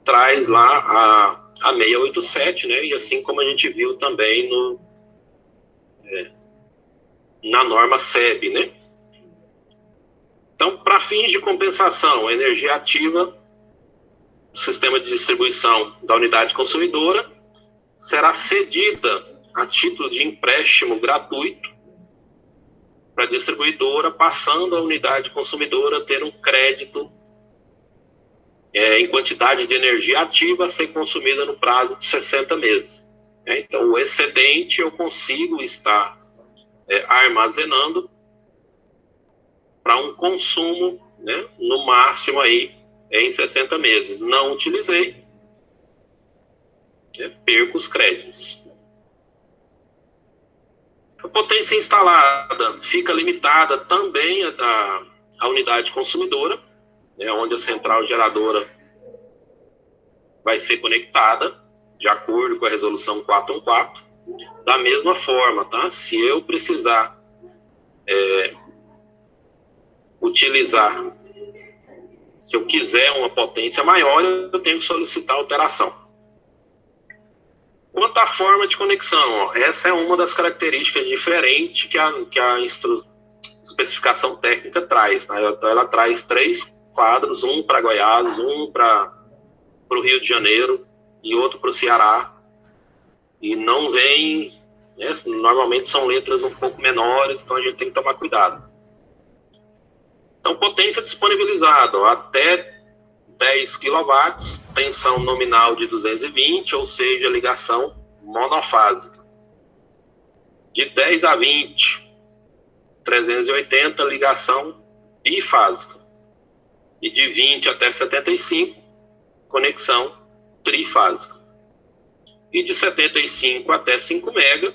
traz lá a 687, né? E assim como a gente viu também na norma SEB, né? Então, para fins de compensação, energia ativa sistema de distribuição da unidade consumidora será cedida a título de empréstimo gratuito para a distribuidora, passando a unidade consumidora a ter um crédito em quantidade de energia ativa a ser consumida no prazo de 60 meses. Então, o excedente eu consigo estar armazenando para um consumo, né, no máximo aí em 60 meses. Não utilizei, perco os créditos. A potência instalada fica limitada também à unidade consumidora, né, onde a central geradora vai ser conectada, de acordo com a resolução 414. Da mesma forma, tá? Se eu precisar utilizar, se eu quiser uma potência maior, eu tenho que solicitar alteração. Quanto à forma de conexão, essa é uma das características diferentes que a especificação técnica traz. Né? Então, ela traz 3 quadros, um para Goiás, um para o Rio de Janeiro e outro para o Ceará. E não vem, né? Normalmente são letras um pouco menores, então a gente tem que tomar cuidado. Então, potência disponibilizada, até 10 kW, tensão nominal de 220, ou seja, ligação monofásica. De 10 a 20, 380, ligação bifásica. E de 20 até 75, conexão trifásica. E de 75 até 5 MB,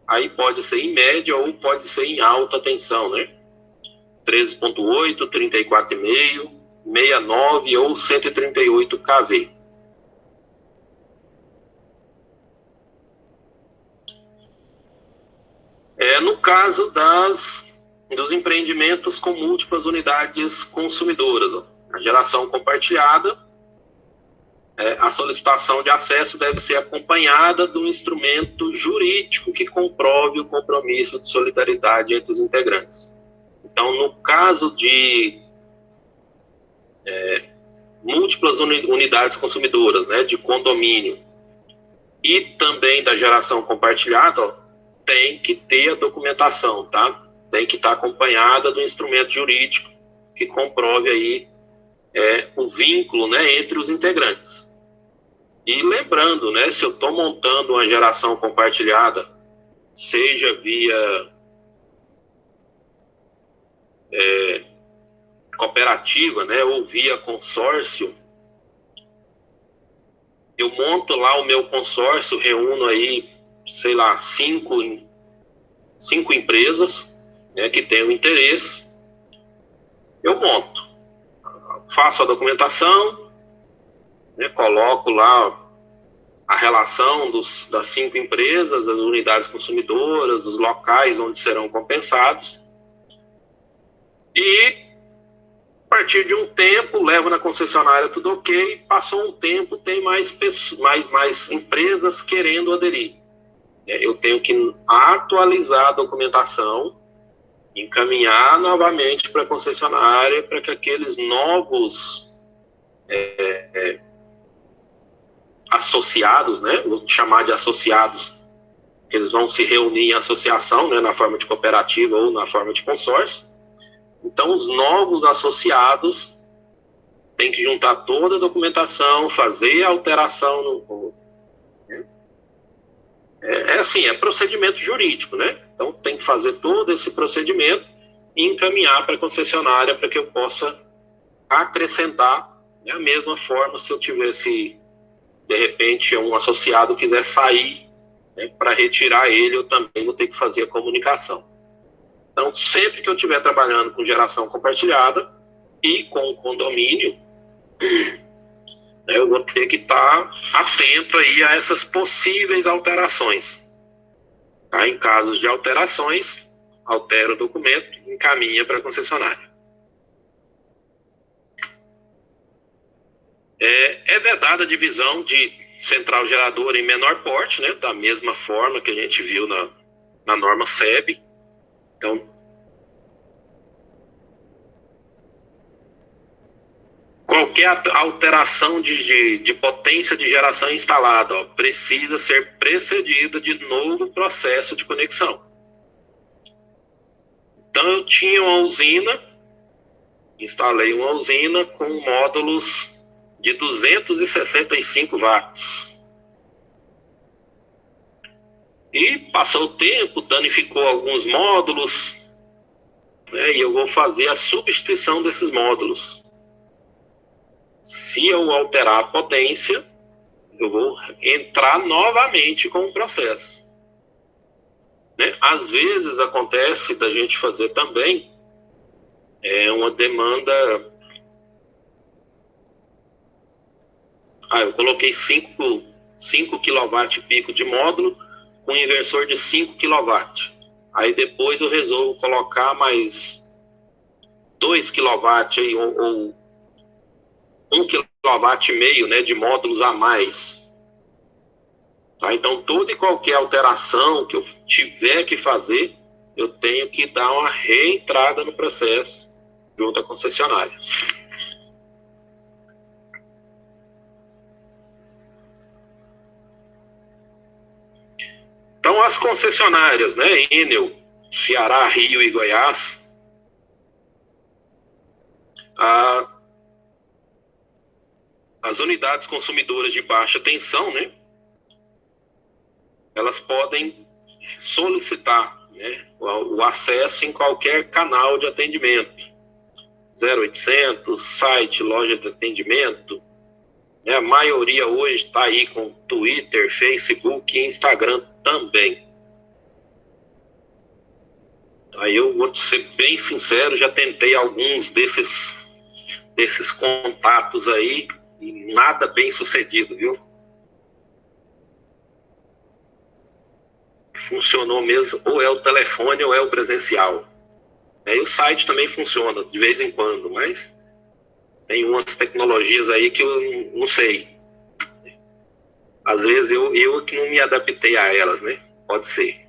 aí pode ser em média ou pode ser em alta tensão, né? 13.8, 34,5, 69 ou 138 kV. No caso dos empreendimentos com múltiplas unidades consumidoras, a geração compartilhada, a solicitação de acesso deve ser acompanhada de um instrumento jurídico que comprove o compromisso de solidariedade entre os integrantes. Então, no caso de múltiplas unidades consumidoras, né, de condomínio e também da geração compartilhada, tem que ter a documentação, tá? Tem que estar acompanhada do instrumento jurídico que comprove aí o vínculo, né, entre os integrantes. E lembrando, né, se eu estou montando uma geração compartilhada, seja via cooperativa, né, ou via consórcio, eu monto lá o meu consórcio, reúno aí, sei lá, 5 empresas, né, que tenham interesse, eu monto, faço a documentação, né, coloco lá a relação das 5 empresas, as unidades consumidoras, os locais onde serão compensados, e a partir de um tempo, levo na concessionária tudo ok, passou um tempo, tem mais empresas querendo aderir. Eu tenho que atualizar a documentação, encaminhar novamente para a concessionária para que aqueles novos associados, né, vou chamar de associados, eles vão se reunir em associação, né, na forma de cooperativa ou na forma de consórcio. Então, os novos associados têm que juntar toda a documentação, fazer a alteração. Assim, é procedimento jurídico, né? Então, tem que fazer todo esse procedimento e encaminhar para a concessionária para que eu possa acrescentar, né, a mesma forma se eu tivesse, de repente, um associado quiser sair, né, para retirar ele, eu também vou ter que fazer a comunicação. Então, sempre que eu estiver trabalhando com geração compartilhada e com condomínio, eu vou ter que estar atento aí a essas possíveis alterações. Tá? Em casos de alterações, altera o documento, encaminha para a concessionária. É vedada a divisão de central geradora em menor porte, né? Da mesma forma que a gente viu na norma SEB. Então, qualquer alteração de potência de geração instalada, ó, precisa ser precedida de novo processo de conexão. Então, eu tinha uma usina, instalei uma usina com módulos de 265 watts. E passou o tempo, danificou alguns módulos, né, e eu vou fazer a substituição desses módulos. Se eu alterar a potência, eu vou entrar novamente com o processo. Né? Às vezes acontece da gente fazer também uma demanda. Eu coloquei 5 kW pico de módulo com inversor de 5 kW. Aí depois eu resolvo colocar mais 2 kW aí, ou 1,5 kW, né, de módulos a mais. Tá? Então, toda e qualquer alteração que eu tiver que fazer, eu tenho que dar uma reentrada no processo junto à concessionária. Então, as concessionárias, né, Enel, Ceará, Rio e Goiás, as unidades consumidoras de baixa tensão, né, elas podem solicitar, né, o acesso em qualquer canal de atendimento. 0800, site, loja de atendimento. Né, a maioria hoje está aí com Twitter, Facebook e Instagram também. Aí eu vou ser bem sincero, já tentei alguns desses contatos aí e nada bem sucedido, viu? Funcionou mesmo, ou é o telefone ou é o presencial. E o site também funciona de vez em quando, mas tem umas tecnologias aí que eu não sei. Às vezes eu que não me adaptei a elas, né? Pode ser.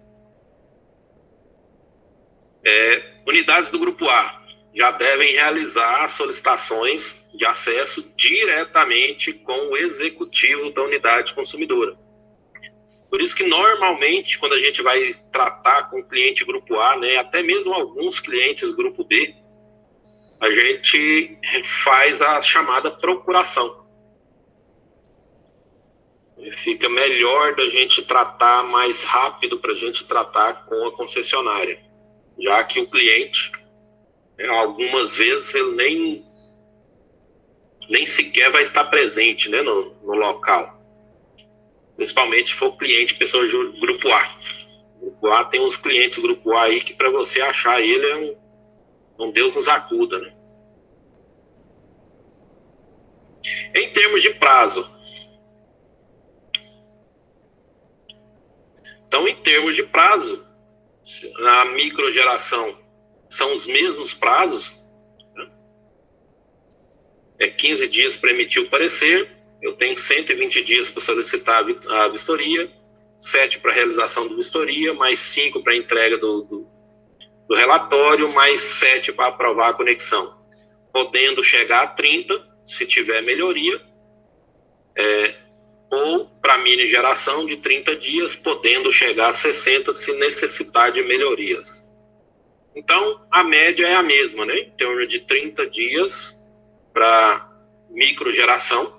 Unidades do Grupo A já devem realizar solicitações de acesso diretamente com o executivo da unidade consumidora. Por isso que normalmente, quando a gente vai tratar com o cliente Grupo A, né, até mesmo alguns clientes Grupo B, a gente faz a chamada procuração. Fica melhor da gente tratar mais rápido para a gente tratar com a concessionária, já que o cliente, né, algumas vezes, ele nem sequer vai estar presente, né, no local. Principalmente se for cliente, pessoa de Grupo A. Grupo A tem uns clientes Grupo A aí que para você achar ele é um Deus nos acuda, né? Em termos de prazo. Então, em termos de prazo, na microgeração são os mesmos prazos. Né? 15 dias para emitir o parecer. Eu tenho 120 dias para solicitar a vistoria, 7 para realização da vistoria, mais 5 para entrega do relatório, mais 7 para aprovar a conexão. Podendo chegar a 30, se tiver melhoria, ou para mini geração de 30 dias, podendo chegar a 60 se necessitar de melhorias. Então, a média é a mesma, né? Em torno de 30 dias para microgeração,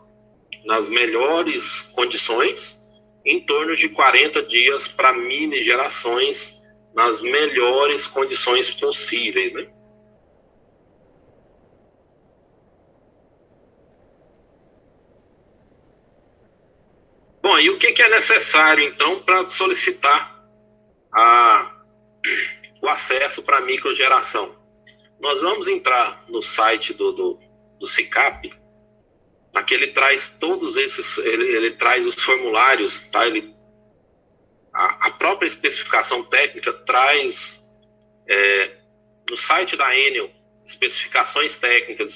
nas melhores condições, em torno de 40 dias para mini gerações, nas melhores condições possíveis, né? Bom, e o que é necessário, então, para solicitar o acesso para microgeração? Nós vamos entrar no site do SICAP. Aqui ele traz todos esses, ele traz os formulários, tá? A própria especificação técnica traz no site da Enel especificações técnicas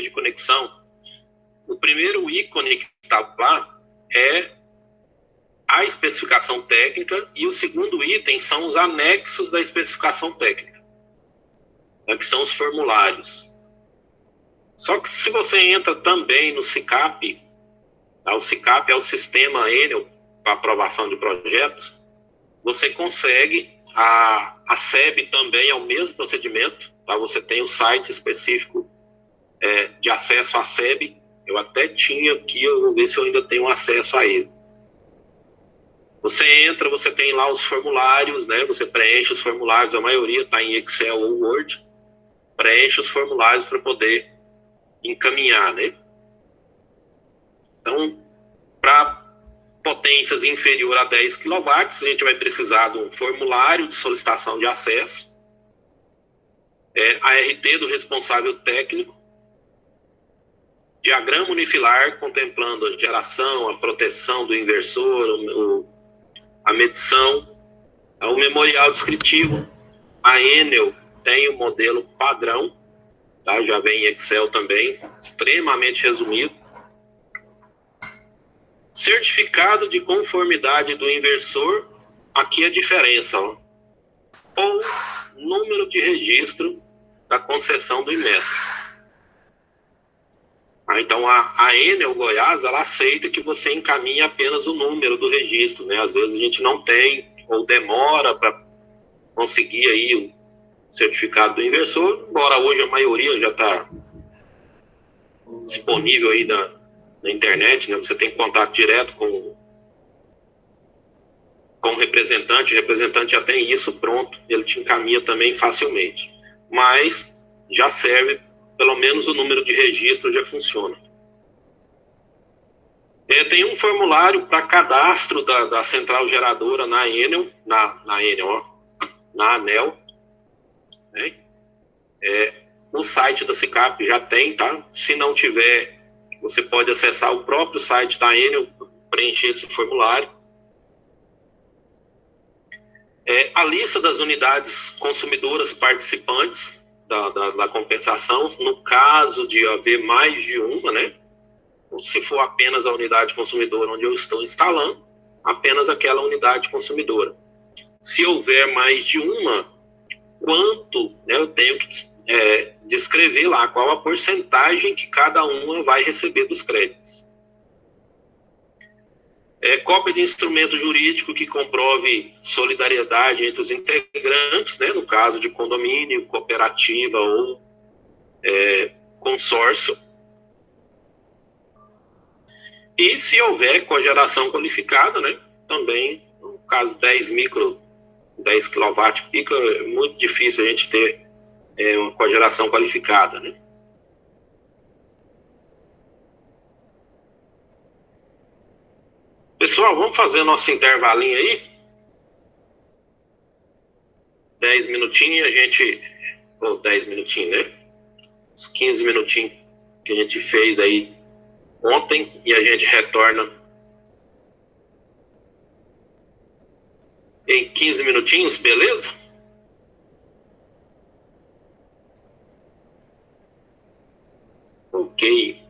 de conexão. O primeiro ícone que está lá é a especificação técnica e o segundo item são os anexos da especificação técnica, né, que são os formulários. Só que se você entra também no SICAP, tá? O SICAP é o Sistema Enel para aprovação de projetos, você consegue, a SEB também é o mesmo procedimento, tá? Você tem um site específico de acesso à SEB, eu até tinha aqui, eu vou ver se eu ainda tenho acesso a ele. Você entra, você tem lá os formulários, né? Você preenche os formulários, a maioria está em Excel ou Word, preenche os formulários para poder encaminhar, né? Então, para potências inferior a 10 kW, a gente vai precisar de um formulário de solicitação de acesso, a RT do responsável técnico, diagrama unifilar contemplando a geração, a proteção do inversor, a medição, o memorial descritivo. A Enel tem o modelo padrão, tá? Já vem em Excel também, extremamente resumido. Certificado de conformidade do inversor, aqui a diferença, ó, ou número de registro da concessão do Inmetro. Então a Enel Goiás, ela aceita que você encaminhe apenas o número do registro, né? Às vezes a gente não tem, ou demora para conseguir aí o certificado do inversor, embora hoje a maioria já está disponível aí na internet, né? Você tem contato direto com o representante já tem isso pronto, ele te encaminha também facilmente. Mas já serve, pelo menos o número de registro já funciona. Tem um formulário para cadastro da central geradora na Enel, na Enel, ó, na ANEEL, né? O site da SICAP já tem, tá? Se não tiver, você pode acessar o próprio site da Enel, preencher esse formulário. A lista das unidades consumidoras participantes da compensação, no caso de haver mais de uma, né? Se for apenas a unidade consumidora onde eu estou instalando, apenas aquela unidade consumidora. Se houver mais de uma, quanto, né, eu tenho que descrever lá qual a porcentagem que cada uma vai receber dos créditos. Cópia de instrumento jurídico que comprove solidariedade entre os integrantes, né, no caso de condomínio, cooperativa ou consórcio. E se houver cogeração qualificada, né, também, no caso 10 kW pico, é muito difícil a gente ter uma cogeração qualificada, né? Pessoal, vamos fazer nosso intervalinho aí. 10 minutinhos, a gente... Ou 10 minutinhos, né? Uns 15 minutinhos que a gente fez aí ontem e a gente retorna em 15 minutinhos, beleza? Ok.